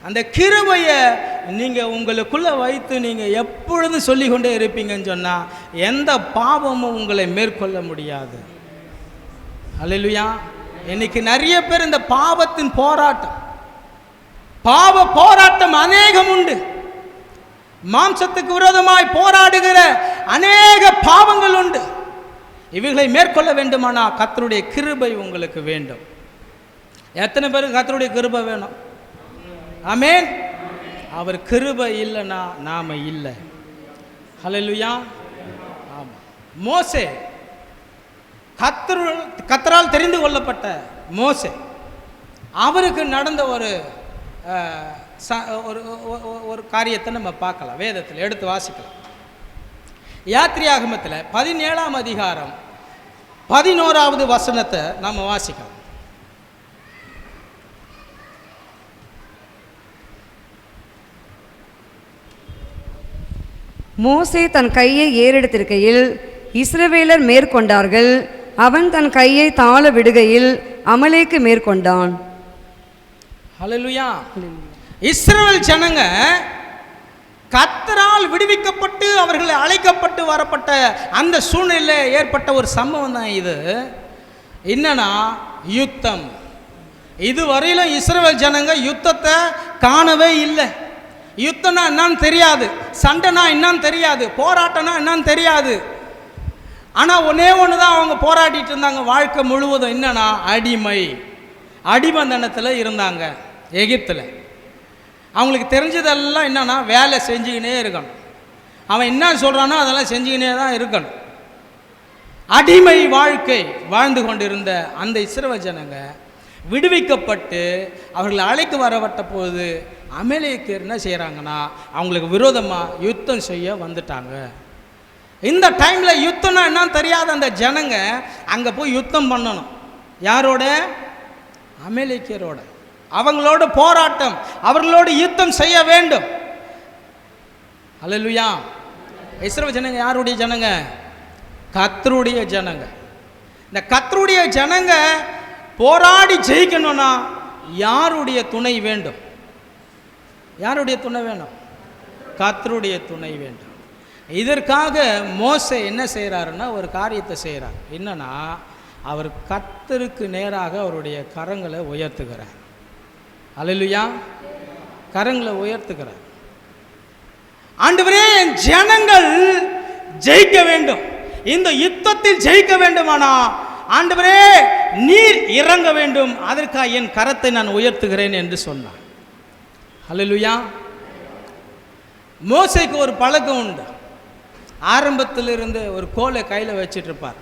அந்த கிருபையை நீங்க உங்களுக்குள்ள வைத்து நீங்க எப்பொழுதும் சொல்லிக் கொண்டே இருப்பீங்கன்னு சொன்னா எந்த பாவமும் உங்களை மேற்கொள்ள முடியாது. அல்லேலூயா. இன்னைக்கு நிறைய பேர் இந்த பாவத்தின் போராட்டம், பாவ போராட்டம் அநேகம் உண்டு. மாம்சத்துக்கு விரோதமாய் போராடுகிற அநேக பாவங்கள் உண்டு. இவைகளை மேற்கொள்ள வேண்டுமானா கர்த்தருடைய கிருபை உங்களுக்கு வேண்டும். எத்தனை பேருக்கு கர்த்தருடைய கிருபை வேணும்? ஆமென். அவர் கிருபை இல்லைன்னா நாம இல்லை. ஹல்லேலூயா. ஆமாம். மோசே, கர்த்தரால் தெரிந்து கொள்ளப்பட்ட மோசே, அவருக்கு நடந்த ஒரு காரியத்தை நம்ம பார்க்கலாம், வேதத்தில் எடுத்து வாசிக்கலாம். யாத்திரையாகமத்தில் 17ஆம் அதிகாரம் 11வது வசனத்தை நம்ம வாசிக்கலாம். மோசே தன் கையை ஏறெடுத்திருக்கையில் இஸ்ரவேலர் மேற்கொண்டார்கள். அவன் தன் கையை தாழ விடுகையில் அமலேக்கு மேற்கொண்டான். ஹல்லேலூயா. இஸ்ரவேல் ஜனங்க கர்த்தரால் விடுவிக்கப்பட்டு அவர்கள் அழைக்கப்பட்டு வரப்பட்ட அந்த சூழ்நிலையில் ஏற்பட்ட ஒரு சம்பவம் தான் இது. என்னன்னா யுத்தம். இதுவரையிலும் இஸ்ரவேல் ஜனங்க யுத்தத்தை காணவே இல்லை. யுத்தம்னா என்னன்னு தெரியாது, சண்டைனா என்னன்னு தெரியாது, போராட்டம்னா என்னன்னு தெரியாது. ஆனால் ஒன்றே ஒன்று தான் அவங்க போராடிட்டு இருந்தாங்க வாழ்க்கை முழுவதும். என்னன்னா அடிமந்தனத்தில் இருந்தாங்க எகிப்தில். அவங்களுக்கு தெரிஞ்சதெல்லாம் என்னன்னா வேலை செஞ்சுக்கினே இருக்கணும். அவன் என்ன சொல்கிறானோ அதெல்லாம் செஞ்சுக்கினே தான் இருக்கணும். அடிமை வாழ்க்கை வாழ்ந்து கொண்டிருந்த அந்த இஸ்ரவேல் ஜனங்க விடுவிக்கப்பட்டு அவர்கள் அழைத்து வரப்பட்ட போது அமலேக்கியர் என்ன செய்கிறாங்கன்னா அவங்களுக்கு விரோதமாக யுத்தம் செய்ய வந்துட்டாங்க. இந்த டைமில் யுத்தம்னா என்னன்னு தெரியாத அந்த ஜனங்க அங்கே போய் யுத்தம் பண்ணணும். யாரோட? அமலேக்கியரோட. அவங்களோட போராட்டம், அவர்களோடு யுத்தம் செய்ய வேண்டும். அல்லேலூயா. இஸ்ரவேல் ஜனங்க யாருடைய ஜனங்க? கர்த்தருடைய ஜனங்க. இந்த கர்த்தருடைய ஜனங்க போராடி ஜெயிக்கணும்னா யாருடைய துணை வேண்டும்? யாருடைய துணை வேணும்? கர்த்தருடைய துணை வேண்டும். இதற்காக மோசே என்ன செய்கிறாருன்னா ஒரு காரியத்தை செய்கிறார். என்னன்னா அவர் கர்த்தருக்கு நேராக அவருடைய கரங்களை உயர்த்துகிறார். அல்லேலூயா. கரங்களை உயர்த்துகிறார். ஆண்டவரே, என் ஜனங்கள் ஜெயிக்க வேண்டும், இந்த யுத்தத்தில் ஜெயிக்க வேண்டுமானா ஆண்டவரே நீர் இறங்க வேண்டும், அதற்காக என் கரத்தை நான் உயர்த்துகிறேன் என்று சொன்னார். அல்லேலூயா. மோசேக்கு ஒரு பழக்கம் உண்டு. ஆரம்பத்திலிருந்து ஒரு கோலை கையில் வச்சிட்டு இருப்பார்.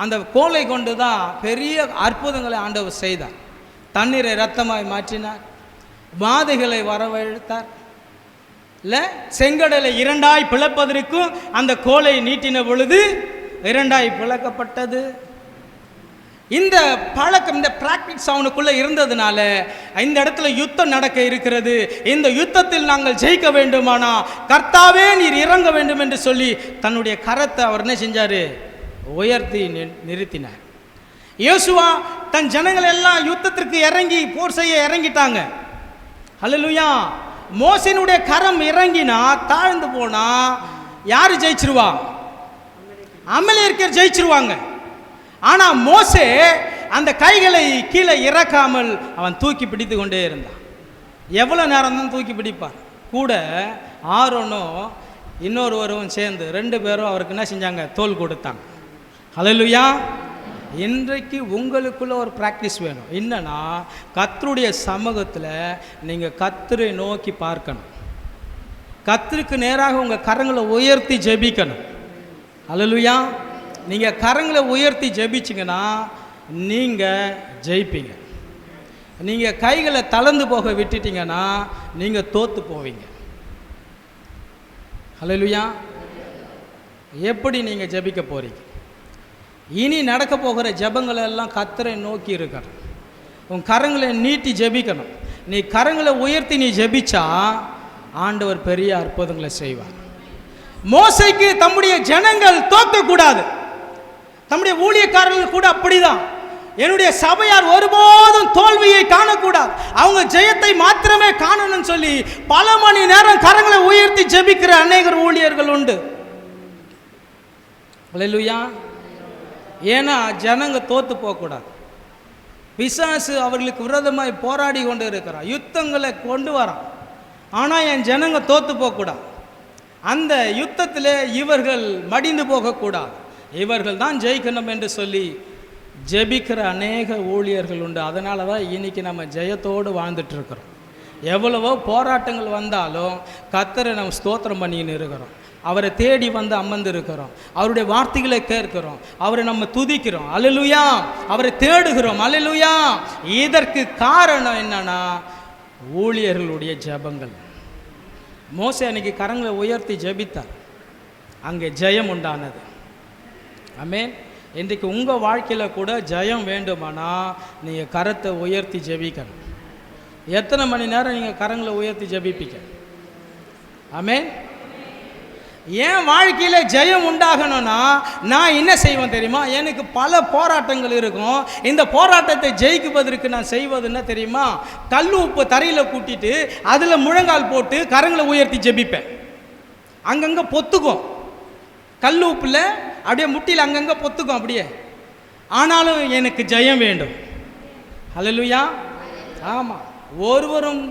அந்த கோலை கொண்டு தான் பெரிய அற்புதங்களை ஆண்டவர் செய்தார். தண்ணீரை இரத்தமாய் மாற்றினார், வாதைகளை வரவழைத்தார். இல்லை, செங்கடலை இரண்டாய் பிளப்பதற்கும் அந்த கோலை நீட்டின பொழுது இரண்டாய் பிளக்கப்பட்டது. இந்த பழக்கம், இந்த பிராக்டிஸ் அவனுக்குள்ளே இருந்ததுனால இந்த இடத்துல யுத்தம் நடக்க இருக்கிறது, இந்த யுத்தத்தில் நாங்கள் ஜெயிக்க வேண்டுமானா கர்த்தாவே நீர் இறங்க வேண்டும் என்று சொல்லி தன்னுடைய கரத்தை அவர் என்ன செஞ்சார்? உயர்த்தி நிறுத்தினார். யோசுவா தன் ஜனங்கள் எல்லாம் யுத்தத்திற்கு இறங்கி போர் செய்ய இறங்கிட்டாங்க. அல்லேலூயா. மோசேனுடைய கரம் இறங்கினா தாழ்ந்து போனா யார் ஜெயிச்சிருவா? அமலேக்கியர் ஜெயிச்சிருவாங்க. ஆனால் மோசே அந்த கைகளை கீழே இறக்காமல் அவன் தூக்கி பிடித்து கொண்டே இருந்தான். எவ்வளோ நேரம் தான் தூக்கி பிடிப்பார்? கூட ஆரோனும் இன்னொருவரும் சேர்ந்து 2 பேரும் அவருக்கு என்ன செஞ்சாங்க? தோல் கொடுத்தாங்க. ஹல்லேலூயா. இன்றைக்கு உங்களுக்குள்ள ஒரு ப்ராக்டிஸ் வேணும். என்னன்னா கர்த்தருடைய சமூகத்தில் நீங்கள் கர்த்தரை நோக்கி பார்க்கணும். கர்த்தருக்கு நேராக உங்கள் கரங்களை உயர்த்தி ஜெபிக்கணும். ஹல்லேலூயா. நீங்கள் கரங்களை உயர்த்தி ஜெபிச்சிங்கன்னா நீங்கள் ஜெயிப்பீங்க. நீங்கள் கைகளை தளர்ந்து போக விட்டுட்டீங்கன்னா நீங்கள் தோற்று போவீங்க. ஹல்லேலூயா. எப்படி நீங்கள் ஜெபிக்க போகிறீங்க? இனி நடக்க போகிற ஜெபங்கள் எல்லாம் கர்த்தரை நோக்கி இருக்கணும். உன் கரங்களை நீட்டி ஜெபிக்கணும். நீ கரங்களை உயர்த்தி நீ ஜெபிச்சா ஆண்டவர் பெரிய அற்புதங்களை செய்வார். மோசேக்கு தம்முடைய ஜனங்கள் தோற்கக்கூடாது. தம்முடைய ஊழியக்காரர்கள் கூட அப்படிதான். என்னுடைய சபையார் ஒருபோதும் தோல்வியை காணக்கூடாது, அவங்க ஜெயத்தை மாத்திரமே காணணும்னு சொல்லி பல மணி நேரம் கரங்களை உயர்த்தி ஜெபிக்கிற அநேகர் ஊழியர்கள் உண்டு. அல்லேலூயா. ஏன்னா ஜனங்க தோத்து போகக்கூடாது. பிசாசு அவர்களுக்கு விரோதமாய் போராடி கொண்டு இருக்கிறான், யுத்தங்களை கொண்டு வரான். ஆனால் என் ஜனங்க தோத்து போகக்கூடாது. அந்த யுத்தத்தில் இவர்கள் மடிந்து போகக்கூடாது, இவர்கள் தான் ஜெயிக்கணும் என்று சொல்லி ஜெபிக்கிற அநேக ஊழியர்கள் உண்டு. அதனால தான் இன்னைக்கு நம்ம ஜெயத்தோடு வாழ்ந்துட்டு இருக்கிறோம். எவ்வளவோ போராட்டங்கள் வந்தாலும் கர்த்தரை நம்ம ஸ்தோத்திரம் பண்ணின்னு இருக்கிறோம், அவரை தேடி வந்து அமர்ந்து இருக்கிறோம், அவருடைய வார்த்தைகளை கேட்கிறோம், அவரை நம்ம துதிக்கிறோம். அல்லேலூயா. அவரை தேடுகிறோம். அல்லேலூயா. இதற்கு காரணம் என்னன்னா ஊழியர்களுடைய ஜெபங்கள். மோசே அன்னைக்கு கரங்களை உயர்த்தி ஜெபித்தார், அங்கே ஜெயம் உண்டானது. ஆமென். இன்றைக்கு உங்கள் வாழ்க்கையில் கூட ஜெயம் வேண்டுமானா நீங்கள் கரத்தை உயர்த்தி ஜெபிக்கணும். எத்தனை மணி நேரம் நீங்கள் கரங்களை உயர்த்தி ஜெபிப்பீங்க? ஆமென். என் வாழ்க்கையில் ஜெயம் உண்டாகணும்னா நான் என்ன செய்வேன் தெரியுமா? எனக்கு பல போராட்டங்கள் இருக்கும். இந்த போராட்டத்தை ஜெயிக்குவதற்கு நான் செய்வது என்ன தெரியுமா? கல் உப்பு தரையில் கூட்டிட்டு அதில் முழங்கால் போட்டு கரங்களை உயர்த்தி ஜெபிப்பேன். அங்கங்கே பொத்துக்கும், கல் உப்பில் அப்படியே முட்டியில் அங்கங்கே பொத்துக்கும் அப்படியே. ஆனாலும் எனக்கு ஜெயம் வேண்டும். அல்லேலூயா. ஆமாம். ஒருவரும்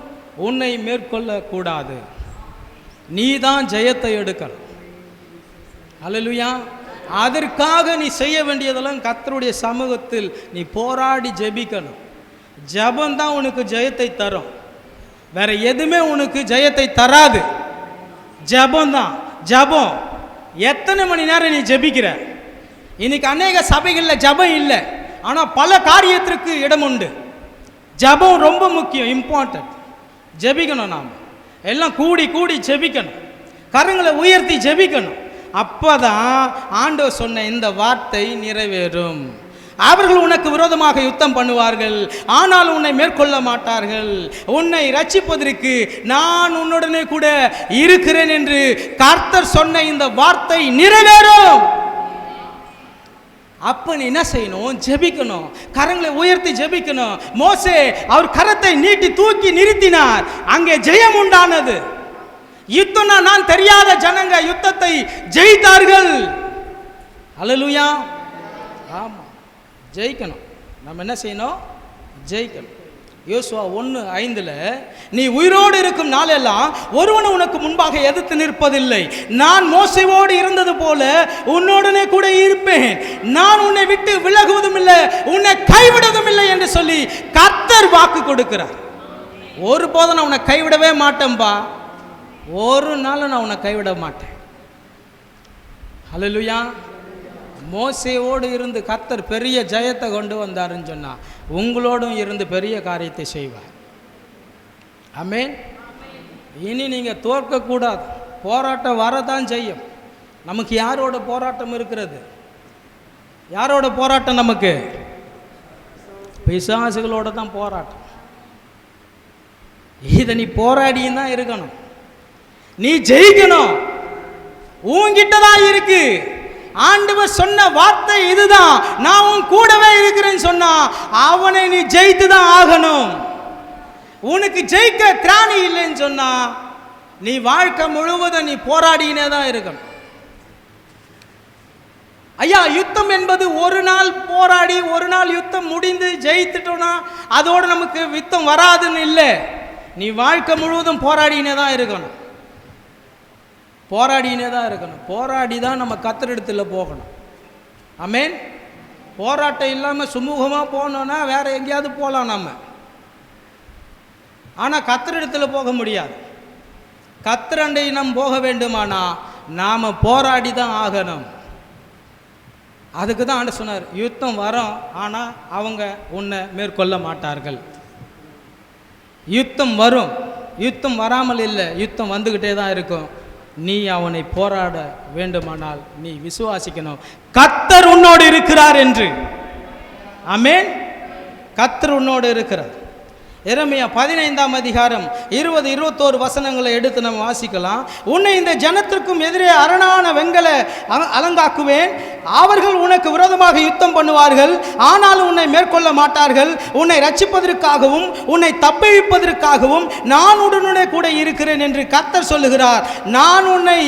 உன்னை மேற்கொள்ளக்கூடாது, நீ தான் ஜெயத்தை எடுக்கணும். அல்லேலூயா. அதற்காக நீ செய்ய வேண்டியதெல்லாம் கர்த்தருடைய சமூகத்தில் நீ போராடி ஜெபிக்கணும். ஜெபம் தான் உனக்கு ஜெயத்தை தரும், வேற எதுவுமே உனக்கு ஜெயத்தை தராது. ஜெபம் தான். ஜெபம் எத்தனை மணி நேரம் நீ ஜெபிக்கிற? இன்னைக்கு அநேக சபைகளில் ஜெபம் இல்லை, ஆனால் பல காரியத்திற்கு இடம் உண்டு. ஜெபம் ரொம்ப முக்கியம், இம்பார்ட்டன்ட். ஜெபிக்கணும், நாம் எல்லாம் கூடி கூடி ஜெபிக்கணும், கரங்களை உயர்த்தி ஜெபிக்கணும். அப்பதான் ஆண்டவர் சொன்ன இந்த வார்த்தை நிறைவேறும். அவர்கள் உனக்கு விரோதமாக யுத்தம் பண்ணுவார்கள், ஆனால் உன்னை மேற்கொள்ள மாட்டார்கள். உன்னை ரட்சிப்பதற்கு நான் உன்னுடனே கூட இருக்கிறேன் என்று கர்த்தர் சொன்ன இந்த வார்த்தை நிறைவேறும். அப்ப நீ என்ன செய்யணும்? ஜெபிக்கணும், கரங்களை உயர்த்தி ஜெபிக்கணும். மோசே அவர் கரத்தை நீட்டி தூக்கி நிறுத்தினார், அங்கே ஜெயம் உண்டானது. யுத்தம்னா நான் தெரியாத ஜனங்க யுத்தத்தை ஜெயித்தார்கள். அல்லேலூயா. ஆமா, ஜெயிக்கணும். நம்ம என்ன செய்யணும்? ஜெயிக்கணும். யோசுவா 1:5 நீ உயிரோடு இருக்கும் நாளெல்லாம் ஒருவனும் உனக்கு முன்பாக எதிர்த்து நிற்பதில்லை. நான் மோசேவோடு இருந்தது போல உன்னோடனே கூட இருப்பேன். நான் உன்னை விட்டு விலகுவதும் இல்லை, உன்னை கைவிடுவதும் இல்லை என்று சொல்லி கர்த்தர் வாக்கு கொடுக்கிறார். ஒருபோதும் நான் உன்னை கைவிடவே மாட்டேன்பா, ஒரு நாள் நான் உன்னை கைவிட மாட்டேன். அல்லேலூயா. மோசேவோடு இருந்து கர்த்தர் பெரிய ஜெயத்தை கொண்டு வந்தாருன்னு சொன்னா உங்களோடும் இருந்து பெரிய காரியத்தை செய்வார். ஆமென். இனி நீங்கள் தோற்கக்கூடாது, போராட்டம் வரதான் செய்யும். நமக்கு யாரோட போராட்டம் இருக்கிறது? யாரோட போராட்டம்? நமக்கு பிசாசுகளோட தான் போராட்டம். இதை நீ போராடியும் தான் இருக்கணும், நீ ஜெயிக்கணும். உன்கிட்ட தான் இருக்கு. ஆண்டவர் சொன்ன வார்த்தை இதுதான், நான் உன் கூடவே இருக்கிறேன்னு சொன்னா அவனை நீ ஜெயித்து தான் ஆகணும். உனக்கு ஜெயிக்க திராணி இல்லைன்னு சொன்னா நீ வாழ்க்கை முழுவதும் நீ போராடினே தான் இருக்கணும். ஐயா, யுத்தம் என்பது ஒரு நாள் போராடி ஒரு நாள் யுத்தம் முடிந்து ஜெயித்துட்டோம்னா அதோடு நமக்கு யுத்தம் வராதுன்னு இல்லை. நீ வாழ்க்கை முழுவதும் போராடினே தான் இருக்கணும், போராடினே தான் இருக்கணும். போராடி தான் நம்ம கர்த்தரிடத்தில் போகணும். ஆமென். போராட்டம் இல்லாமல் சுமூகமாக போனோன்னா வேற எங்கேயாவது போகலாம் நம்ம, ஆனால் கர்த்தரிடத்தில் போக முடியாது. கர்த்தரண்டை நாம் போக வேண்டுமானா நாம் போராடி தான் ஆகணும். அதுக்கு தான் ஆண்டு சொன்னார், யுத்தம் வரும் ஆனால் அவங்க உன்னை மேற்கொள்ள மாட்டார்கள். யுத்தம் வரும், யுத்தம் வராமல் இல்லை, யுத்தம் வந்துக்கிட்டே தான் இருக்கும். நீ அவனை போராட வேண்டுமானால் நீ விசுவாசிக்கணும், கர்த்தர் உன்னோடு இருக்கிறார் என்று. ஆமென். கர்த்தர் உன்னோடு இருக்கிறார். எரேமியா 15ஆம் அதிகாரம் 20-21 வசனங்களை எடுத்து நம்ம வாசிக்கலாம். உன்னை இந்த ஜனத்திற்கும் எதிரே அரணான வெண்கல அலங்காக்குவேன். அவர்கள் உனக்கு விரோதமாக யுத்தம் பண்ணுவார்கள், ஆனாலும் உன்னை மேற்கொள்ள மாட்டார்கள். உன்னை ரட்சிப்பதற்காகவும் உன்னை தப்புவிப்பதற்காகவும் நான் உடனுடனே கூட இருக்கிறேன் என்று கர்த்தர் சொல்லுகிறார். நான் உன்னை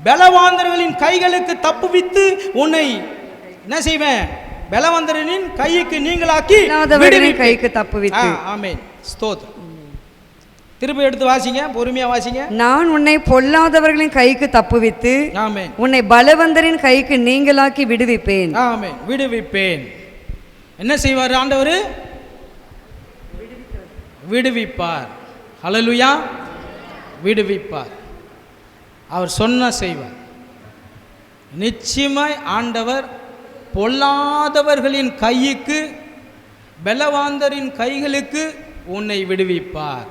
பலவாந்தர்களின் கைகளுக்கு தப்புவித்து உன்னை என்ன செய்வேன்? பலவந்தரின் கைக்கு நீங்களாக்கி கைக்கு தப்புவித்து. ஆமென், ஸ்தோத்திரம். திருப்பி எடுத்து வாசிங்க, பொறுமையா வாசிங்க. நான் உன்னை பொல்லாதவர்களின் கைக்கு தப்புவித்து ஆமென் உன்னை பலவந்தரின் கைக்கு நீங்களாக்கி விடுவிப்பேன். ஆமென், விடுவிப்பேன். என்ன செய்வார் ஆண்டவர்? விடுவிப்பார். ஹல்லேலூயா, விடுவிப்பார். அவர் சொன்ன செய்வார். நிச்சயமாய் ஆண்டவர் பொல்லாதவர்களின் கைக்கு பலவாந்தரின் கைகளுக்கு உன்னை விடுவிப்பார்.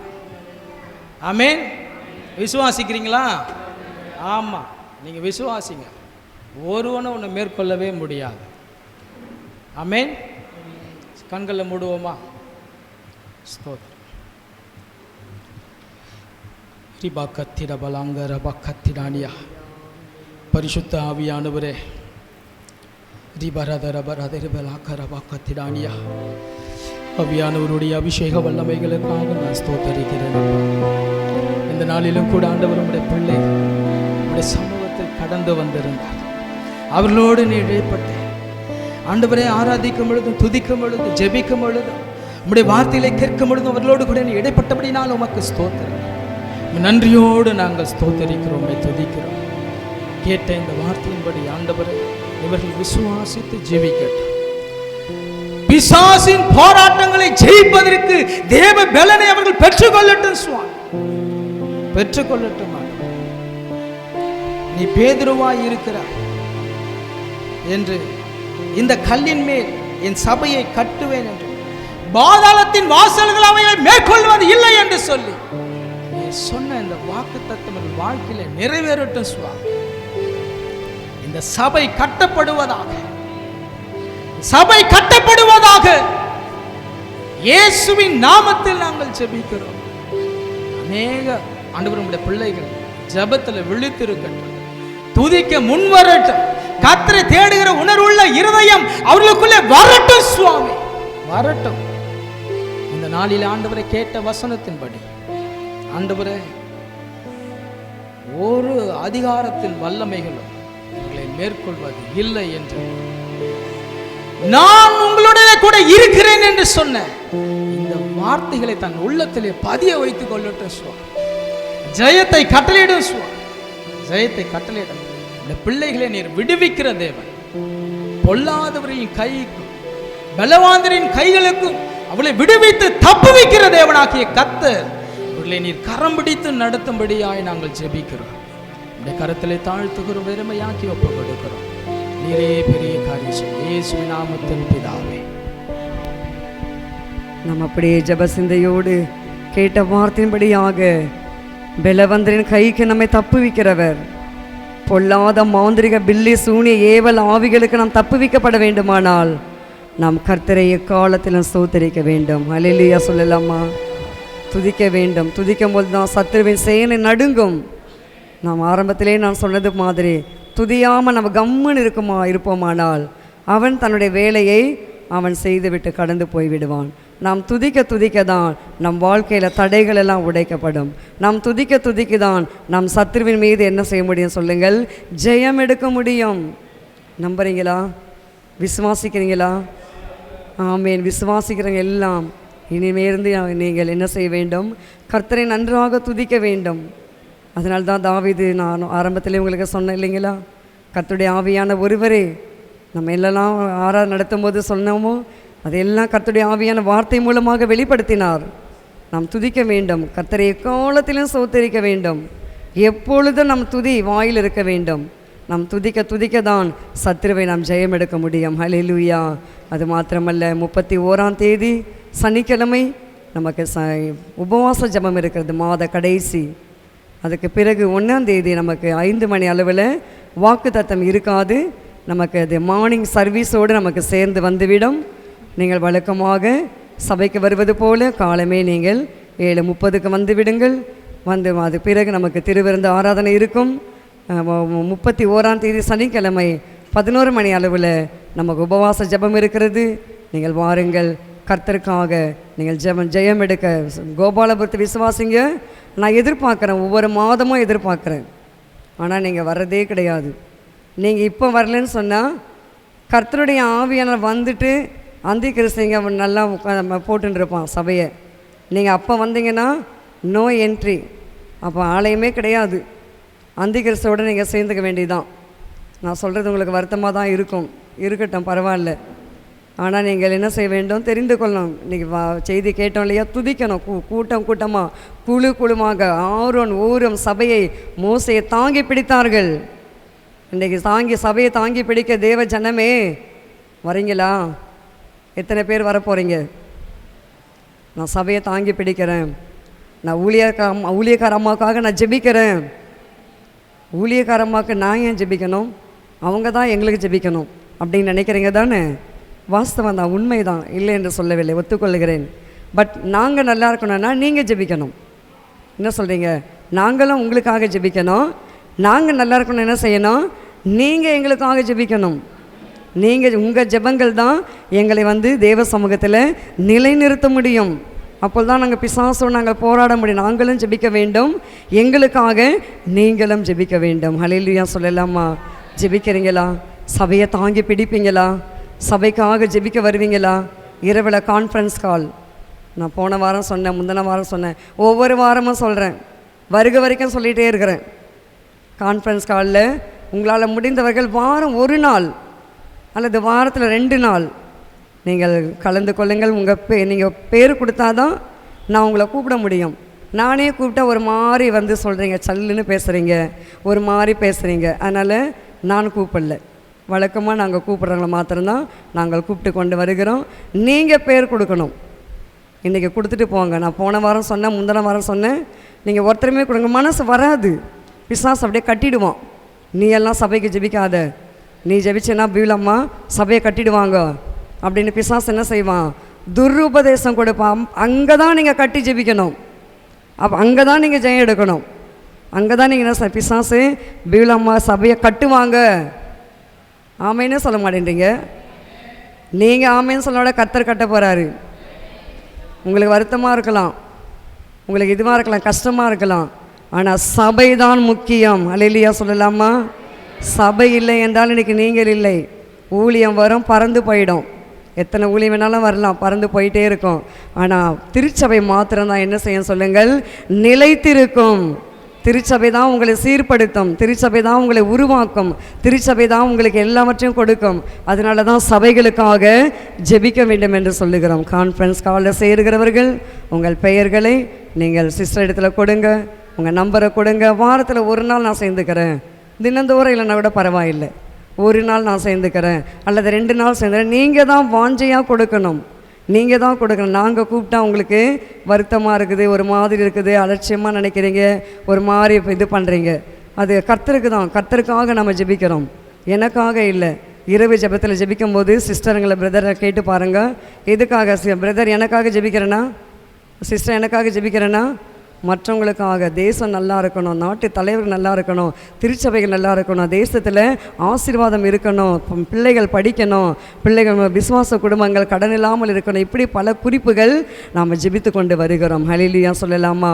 ஆமென். விசுவாசிக்கிறீங்களா? ஆமாம், நீங்கள் விசுவாசிங்க. ஒருவனை உன்னை மேற்கொள்ளவே முடியாது. ஆமென். கண்களை மூடுவோமா? ஸ்தோத்திரம். ரிபா கத்திட பலாங்க ரபா கத்திடானியா. பரிசுத்த ஆவியானவரே, அவியானவருடைய அபிஷேக வல்லமைகளுக்காக நான் ஸ்தோத்தரிக்கிறேன். இந்த நாளிலும் கூட ஆண்டவர் உடைய பிள்ளை உடைய சமூகத்தில் கடந்து வந்திருந்தார். அவர்களோடு நீ இடைப்பட்ட ஆண்டவரை ஆராதிக்கும் பொழுதும், துதிக்கும் பொழுதும், ஜெபிக்கும் பொழுதும், உடைய வார்த்தைகளை கேட்கும் பொழுதும் அவர்களோடு கூட நீ இடைப்பட்டபடினால் உமக்கு ஸ்தோத்திரம். நன்றியோடு நாங்கள் ஸ்தோத்தரிக்கிறோம், துதிக்கிறோம். கேட்ட இந்த வார்த்தையின்படி ஆண்டவரை இவர்கள் விசுவாசித்து ஜெபிக்கட்டும். பிசாசின் போராட்டங்களை ஜெயிப்பதற்கு தேவ பலனை அவர்கள் பெற்றுக்கொள்ளட்டும். சுவாமி, பெற்றுக்கொள்ளட்டும். நீ பேதுருவாய் இருக்கிறாய் என்று, இந்த கல்லின் மேல் என் சபையை கட்டுவேன் என்று, பாதாளத்தின் வாசல்கள் அவைகளை மேற்கொள்வது இல்லை என்று சொல்லி நீ சொன்ன இந்த வாக்குத்தத்தம் வாழ்க்கையில நிறைவேறட்டும். சுவாமி, இந்த சபை கட்டப்படுவதாக, சபை கட்டப்படுவதாக இயேசுவின் நாமத்தில் நாங்கள் ஜெபிக்கிறோம். அநேக ஆண்டவருடைய பிள்ளைகள் ஜெபத்தில் விழித்திருக்கட்டும், துதிக்க முன்வரட்டும். கர்த்தரை தேடுகிற உணர்வுள்ள இருதயம் அவர்களுக்குள்ளே வரட்டும். சுவாமி, வரட்டும். இந்த நாளில் ஆண்டவரை கேட்ட வசனத்தின்படி ஆண்டவரே, ஒரு அதிகாரத்தின் வல்லமைகளும் இவர்களை மேற்கொள்வது இல்லை என்று, நான் உங்களுடைய கூட இருக்கிறேன் என்று சொன்ன இந்த வார்த்தைகளை தன் உள்ளத்திலே பதிய வைத்துக் கொள்ளட்டும். சுவாமி, ஜெயத்தை கட்டளையிடும். சுவாமி, ஜெயத்தை கட்டளையிடும். இந்த பிள்ளைகளை நீர் விடுவிக்கிற தேவன். பொல்லாதவர்களின் கைக்கும் பலவாந்தரின் கைகளுக்கும் அவளை விடுவித்து தப்புவிக்கிற தேவனாகிய கர்த்தர் இவர்களை நீர் கரம் பிடித்து நடத்தும்படியாய் நாங்கள் ஜெபிக்கிறோம். இந்த கரத்திலே தாழ்த்துகிறோம், வெறுமையாக்கி ஒப்பு கொடுக்கிறோம். நீரே பெரிய காரியம். இயேசுவின் நாமத்தில் பிதாவே. நாம் அப்படியே ஜெப சிந்தையோடு கேட்ட வார்த்தையின்படியாக பலவந்தரின் கைக்கு நம்மை தப்புவிக்கிறவர், பொல்லாத மாந்திரிக பில்லி சூனிய ஏவல் ஆவிகளுக்கு நாம் தப்புவிக்கப்பட வேண்டுமானால் நாம் கர்த்தரை எக்காலத்திலும் ஸ்தோத்தரிக்க வேண்டும். அல்லேலூயா சொல்லலாமா? துதிக்க வேண்டும். துதிக்கும் போது தான் சத்துருவின் சேனை நடுங்கும். நாம் ஆரம்பத்திலே நான் சொன்னது மாதிரி துதியாமல் நம்ம கம்முன்னு இருப்போமானால் அவன் தன்னுடைய வேலையை அவன் செய்துவிட்டு கடந்து போய்விடுவான். நாம் துதிக்க துதிக்க தான் நம் வாழ்க்கையில் தடைகள் எல்லாம் உடைக்கப்படும். நாம் துதிக்க துதிக்க தான் நம் சத்துருவின் மீது என்ன செய்ய முடியும் சொல்லுங்கள்? ஜெயம் எடுக்க முடியும். நம்புறீங்களா? விசுவாசிக்கிறீங்களா? ஆமேன். விசுவாசிக்கிறவங்க எல்லாம் இனிமேலிருந்து நீங்கள் என்ன செய்ய வேண்டும்? கர்த்தரை நன்றாக துதிக்க வேண்டும். அதனால்தான் தாவீது, நான் ஆரம்பத்திலே உங்களுக்கு சொன்னேன் இல்லைங்களா, கர்த்தருடைய ஆவியான ஒருவரே. நம்ம எல்லாம் ஆராதனை நடத்தும் போது சொன்னோமோ அதையெல்லாம் கர்த்தருடைய ஆவியான வார்த்தை மூலமாக வெளிப்படுத்தினார். நாம் துதிக்க வேண்டும். கர்த்தரை எக்காலத்திலும் ஸ்தோத்திரிக்க வேண்டும். எப்பொழுதும் நம் துதி வாயில் இருக்க வேண்டும். நாம் துதிக்க துதிக்க தான் சத்துருவை நாம் ஜெயம் எடுக்க முடியும். ஹல்லேலூயா. அது மாத்திரமல்ல, 31ஆம் தேதி சனிக்கிழமை நமக்கு உபவாச ஜெபம் இருக்கிறது, மாத கடைசி. அதுக்கு பிறகு 1ஆம் தேதி நமக்கு 5 மணி அளவில் வாக்கு தத்தம் இருக்காது. நமக்கு அது மார்னிங் சர்வீஸோடு நமக்கு சேர்ந்து வந்துவிடும். நீங்கள் வழக்கமாக சபைக்கு வருவது போல காலமே நீங்கள் 7:30க்கு வந்து விடுங்கள். வந்து அது பிறகு நமக்கு திருவிருந்து ஆராதனை இருக்கும். 31ஆம் தேதி சனிக்கிழமை 11 மணி அளவில் நமக்கு உபவாச ஜெபம் இருக்கிறது. நீங்கள் வாருங்கள், கர்த்தருக்காக நீங்கள் ஜெயம் எடுக்க. கோபாலபுரத்து விசுவாசிங்க, நான் எதிர்பார்க்குறேன், ஒவ்வொரு மாதமும் எதிர்பார்க்குறேன். ஆனால் நீங்கள் வர்றதே கிடையாது. நீங்கள் இப்போ வரலன்னு சொன்னால் கர்த்தருடைய ஆவியானவர் வந்துட்டு அந்தி கிறிஸ்தவங்க நல்லா போட்டுன்னு இருப்பான் சபையை. நீங்கள் அப்போ வந்தீங்கன்னா நோ என்ட்ரி, அப்போ ஆலயமே கிடையாது. அந்தி கிறிஸ்தவோடு நீங்கள் சேர்ந்துக்க வேண்டியதுதான். நான் சொல்கிறது உங்களுக்கு வருத்தமாக தான் இருக்கும், இருக்கட்டும், பரவாயில்ல. ஆனால் நீங்கள் என்ன செய்ய வேண்டும், தெரிந்து கொள்ளணும். இன்றைக்கி செய்தி கேட்டோம் இல்லையா, துதிக்கணும். கூட்டம் கூட்டமாக குழு குழுமாக ஆரோன் ஊரும் சபையை மோசையை தாங்கி பிடித்தார்கள். இன்றைக்கி சபையை தாங்கி பிடிக்க தேவ ஜனமே வரீங்களா? எத்தனை பேர் வரப்போகிறீங்க? நான் சபையை தாங்கி பிடிக்கிறேன், நான் ஊழியக்கார அம்மாவுக்காக நான் ஜெபிக்கிறேன். ஊழியக்கார அம்மாவுக்கு நான் ஏன் ஜெபிக்கணும்? அவங்க தான் எங்களுக்கு ஜெபிக்கணும் அப்படின்னு நினைக்கிறீங்க தானே? வாஸ்தவம் தான், உண்மை தான், இல்லை என்று சொல்லவில்லை, ஒத்துக்கொள்கிறேன். பட் நாங்கள் நல்லா இருக்கணும்னா நீங்கள் ஜெபிக்கணும். என்ன சொல்கிறீங்க? நாங்களும் உங்களுக்காக ஜெபிக்கணும். நாங்கள் நல்லா இருக்கணும், என்ன செய்யணும்? நீங்கள் எங்களுக்காக ஜெபிக்கணும். நீங்கள் உங்கள் ஜெபங்கள் தான் எங்களை தேவ சமூகத்தில் நிலைநிறுத்த முடியும். அப்போ தான் நாங்கள் பிசாசோடு நாங்கள் போராட முடியும். நாங்களும் ஜெபிக்க வேண்டும், எங்களுக்காக நீங்களும் ஜெபிக்க வேண்டும். ஹல்லேலூயா சொல்லலாமா? ஜெபிக்கிறீங்களா? சபையை தாங்கி பிடிப்பீங்களா? சபைக்காக ஜெபிக்க வருவீங்களா? இரவில் கான்ஃபரன்ஸ் கால் நான் போன வாரம் சொன்னேன், முந்தின வாரம் சொன்னேன், ஒவ்வொரு வாரமும் சொல்கிறேன், வருக வரைக்கும் சொல்லிகிட்டே இருக்கிறேன். கான்ஃபரன்ஸ் காலில் உங்களால் முடிந்தவர்கள் வாரம் 1 நாள் அல்லது வாரத்தில் 2 நாள் நீங்கள் கலந்து கொள்ளுங்கள். நீங்கள் பேர் கொடுத்தா தான் நான் உங்களை கூப்பிட முடியும். நானே கூப்பிட்டா ஒரு மாதிரி சொல்கிறீங்க, சல்லுன்னு பேசுகிறீங்க, ஒரு மாதிரி பேசுகிறீங்க. அதனால் நான் கூப்பிடல. வழக்கமாக நாங்கள் கூப்பிட்றவங்கள மாத்திரம்தான் நாங்கள் கூப்பிட்டு கொண்டு வருகிறோம். நீங்கள் பேர் கொடுக்கணும். இன்றைக்கி கொடுத்துட்டு போங்க. நான் போன வாரம் சொன்னேன், முந்தின வாரம் சொன்னேன், நீங்கள் ஒருத்தருமே கொடுங்க. மனசு வராது, பிசாசு அப்படியே கட்டிடுவான். நீ எல்லாம் சபைக்கு ஜெபிக்காத, நீ ஜெபிச்சேன்னா பீலம்மா சபையை கட்டிடுவாங்க அப்படின்னு பிசாசு என்ன செய்வான்? துருபதேசம் கொடுப்பான். அங்கே தான் நீங்கள் கட்டி ஜெபிக்கணும். அப்போ அங்கே தான் நீங்கள் ஜெயம் எடுக்கணும். அங்கே தான் நீங்கள் என்ன பிசாசு பீலம்மா சபையை கட்டுவாங்க. ஆமைன்னு சொல்ல மாட்டேன்றீங்க. நீங்கள் ஆமைன்னு சொல்ல கர்த்தர் கட்ட போகிறாரு. உங்களுக்கு வருத்தமாக இருக்கலாம், உங்களுக்கு இதுவாக இருக்கலாம், கஷ்டமாக இருக்கலாம், ஆனால் சபை தான் முக்கியம். அல்லேலூயா சொல்லலாமா? சபை இல்லை என்றால் இன்றைக்கி நீங்கள் இல்லை. ஊழியம் வரும், பறந்து போயிடும். எத்தனை ஊழியம் வேணாலும் வரலாம், பறந்து போயிட்டே இருக்கும். ஆனால் திருச்சபை மாத்திரம்தான் என்ன செய்யும் சொல்லுங்கள்? நிலைத்திருக்கும். திருச்சபை தான் உங்களை சீர்படுத்தும், திருச்சபை தான் உங்களை உருவாக்கும், திருச்சபை தான் உங்களுக்கு எல்லாவற்றையும் கொடுக்கும். அதனால தான் சபைகளுக்காக ஜெபிக்க வேண்டும் என்று சொல்லுகிறோம். கான்ஃபரன்ஸ் காலில் சேர்கிறவர்கள் உங்கள் பெயர்களை நீங்கள் சிஸ்டர் இடத்துல கொடுங்க, உங்கள் நம்பரை கொடுங்க. வாரத்தில் 1 நாள் நான் சேர்ந்துக்கிறேன், தினந்தோறும் இல்லைன்னா கூட பரவாயில்லை, 1 நாள் நான் சேர்ந்துக்கிறேன் அல்லது 2 நாள் சேர்ந்துக்கிறேன். நீங்கள் தான் வாஞ்சையாக கொடுக்கணும், நீங்கள் தான் கொடுக்கணும். நாங்கள் கூப்பிட்டா உங்களுக்கு வருத்தமாக இருக்குது, ஒரு மாதிரி இருக்குது, அலட்சியமாக நினைக்கிறீங்க, ஒரு மாதிரி இது பண்ணுறீங்க. அது கர்த்தருக்கு தான், கர்த்தருக்காக நம்ம ஜெபிக்கிறோம், எனக்காக இல்லை. இரவு ஜெபத்தில் ஜெபிக்கும் போது சிஸ்டருங்களை பிரதரை கேட்டு பாருங்கள், எதுக்காக பிரதர் எனக்காக ஜெபிக்கிறேன்னா, சிஸ்டர் எனக்காக ஜெபிக்கிறேன்னா மற்றவங்களுக்காக. தேசம் நல்லா இருக்கணும், நாட்டு தலைவர் நல்லா இருக்கணும், திருச்சபைகள் நல்லா இருக்கணும், தேசத்தில் ஆசீர்வாதம் இருக்கணும், பிள்ளைகள் படிக்கணும், பிள்ளைகள் விசுவாச குடும்பங்கள் கடன் இல்லாமல் இருக்கணும். இப்படி பல குறிப்புகள் நாம் ஜெபித்து கொண்டு வருகிறோம். ஹல்லேலூயா சொல்லலாமா?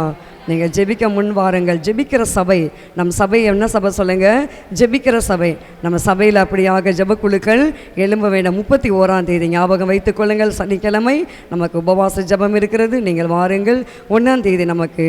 நீங்கள் ஜெபிக்க முன் வாருங்கள். ஜெபிக்கிற சபை நம் சபை என்ன சபை சொல்லுங்கள்? ஜெபிக்கிற சபை. நம்ம சபையில் அப்படியாக ஜெபக்குழுக்கள் எழும்ப வேண்டும். 31ஆம் தேதி ஞாபகம் வைத்துக் கொள்ளுங்கள், சனிக்கிழமை நமக்கு உபவாச ஜெபம் இருக்கிறது. நீங்கள் வாருங்கள். 1ஆம் தேதி நமக்கு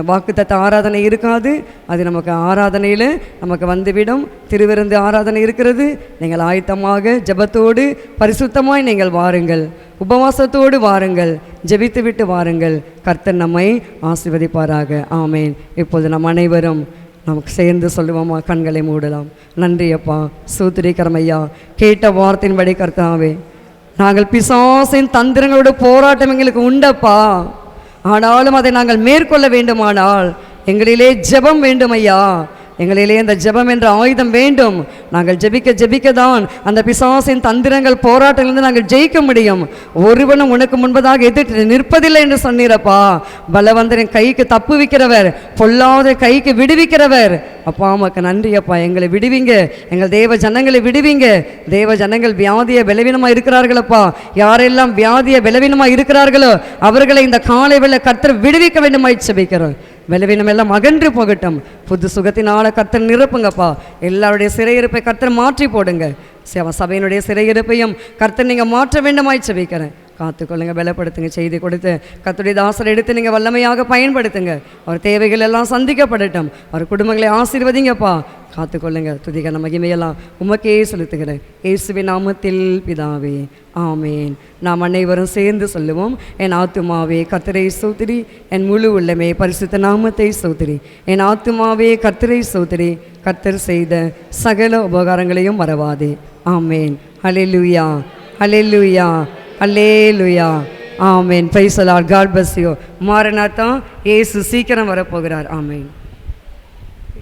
வாக்குத்தத்த ஆராதனை இருக்காது, அது நமக்கு ஆராதனையில் நமக்கு வந்துவிடும். திருவிருந்து ஆராதனை இருக்கிறது. நீங்கள் ஆயத்தமாக ஜெபத்தோடு பரிசுத்தமாய் நீங்கள் வாருங்கள், உபவாசத்தோடு வாருங்கள், ஜெபித்து விட்டு வாருங்கள். கர்த்தர் நம்மை ஆசீர்வதிப்பாராக. ஆமேன். இப்போது நம் அனைவரும் நமக்கு சேர்ந்து சொல்லுவோமா? கண்களை மூடலாம். நன்றி அப்பா, சூத்திரிக்கிறோம் ஐயா, கேட்ட வார்த்தையின்படி கர்த்தாவே, நாங்கள் பிசாசின் தந்திரங்களோட போராட்டம் எங்களுக்கு உண்டப்பா, ஆனாலும் அதை நாங்கள் மேற்கொள்ள வேண்டுமானால் எங்களிலே ஜெபம் வேண்டும் ஐயா. எங்களிலே அந்த ஜெபம் என்ற ஆயுதம் வேண்டும். நாங்கள் ஜெபிக்க தான் அந்த பிசாசின் தந்திரங்கள் போராட்டத்திலிருந்து நாங்கள் ஜெயிக்க முடியும். ஒருவனும் உனக்கு முன்பதாக எதிர்த்து நிற்பதில்லை என்று சொன்னீரப்பா. பலவந்தரின் கைக்கு தப்புவிக்கிறவர், பொல்லாத கைக்கு விடுவிக்கிறவர். அப்பா உமக்கு நன்றி அப்பா. எங்களை விடுவிங்க, எங்கள் தேவ ஜனங்களை விடுவிங்க. தேவ ஜனங்கள் வியாதிய பலவீனமாக இருக்கிறார்களப்பா. யாரெல்லாம் வியாதிய பலவீனமாக இருக்கிறார்களோ அவர்களை இந்த காலை வேளை கர்த்தர் விடுவிக்க வேண்டுமாய் ஜெபிக்கிறோம். பலவீனம் எல்லாம் அகன்று போகட்டும். புது சுகத்தினால கர்த்தர் நிரப்புங்கப்பா. எல்லாருடைய சிறையிருப்பை கர்த்தர் மாற்றி போடுங்க. சபையினுடைய சிறையிருப்பையும் கர்த்தர் நீங்கள் மாற்ற வேண்டுமாய் ஜெபிக்கிறேன். காத்துக்கொள்ளுங்க, பலப்படுத்துங்க. செய்தி கொடுத்து கர்த்தருடைய தாசரை எடுத்து நீங்கள் வல்லமையாக பயன்படுத்துங்க. அவர் தேவைகள் எல்லாம் சந்திக்கப்படட்டும். அவர் குடும்பங்களை ஆசீர்வதிங்கப்பா. காத்துக்கொள்ளுங்க. துதிகன மகிமையெல்லாம் உமக்கே செலுத்துகிறேன் இயேசுவின் நாமத்தில் பிதாவே, ஆமேன். நாம் அனைவரும் சேர்ந்து சொல்லுவோம். என் ஆத்துமாவே கர்த்தரை ஸ்தோத்திரி, என் முழு உள்ளமே பரிசுத்த நாமத்தை ஸ்தோத்திரி. என் ஆத்துமாவே கர்த்தரை ஸ்தோத்திரி, கர்த்தர் செய்த சகல உபகாரங்களையும் மறவாதே. ஆமேன். ஹல்லேலூயா, ஹல்லேலூயா, ஹல்லேலூயா. ஆமேன். Praise the Lord. God bless you. மாரநாதா, இயேசு சீக்கிரம் வரப்போகிறார். ஆமேன்.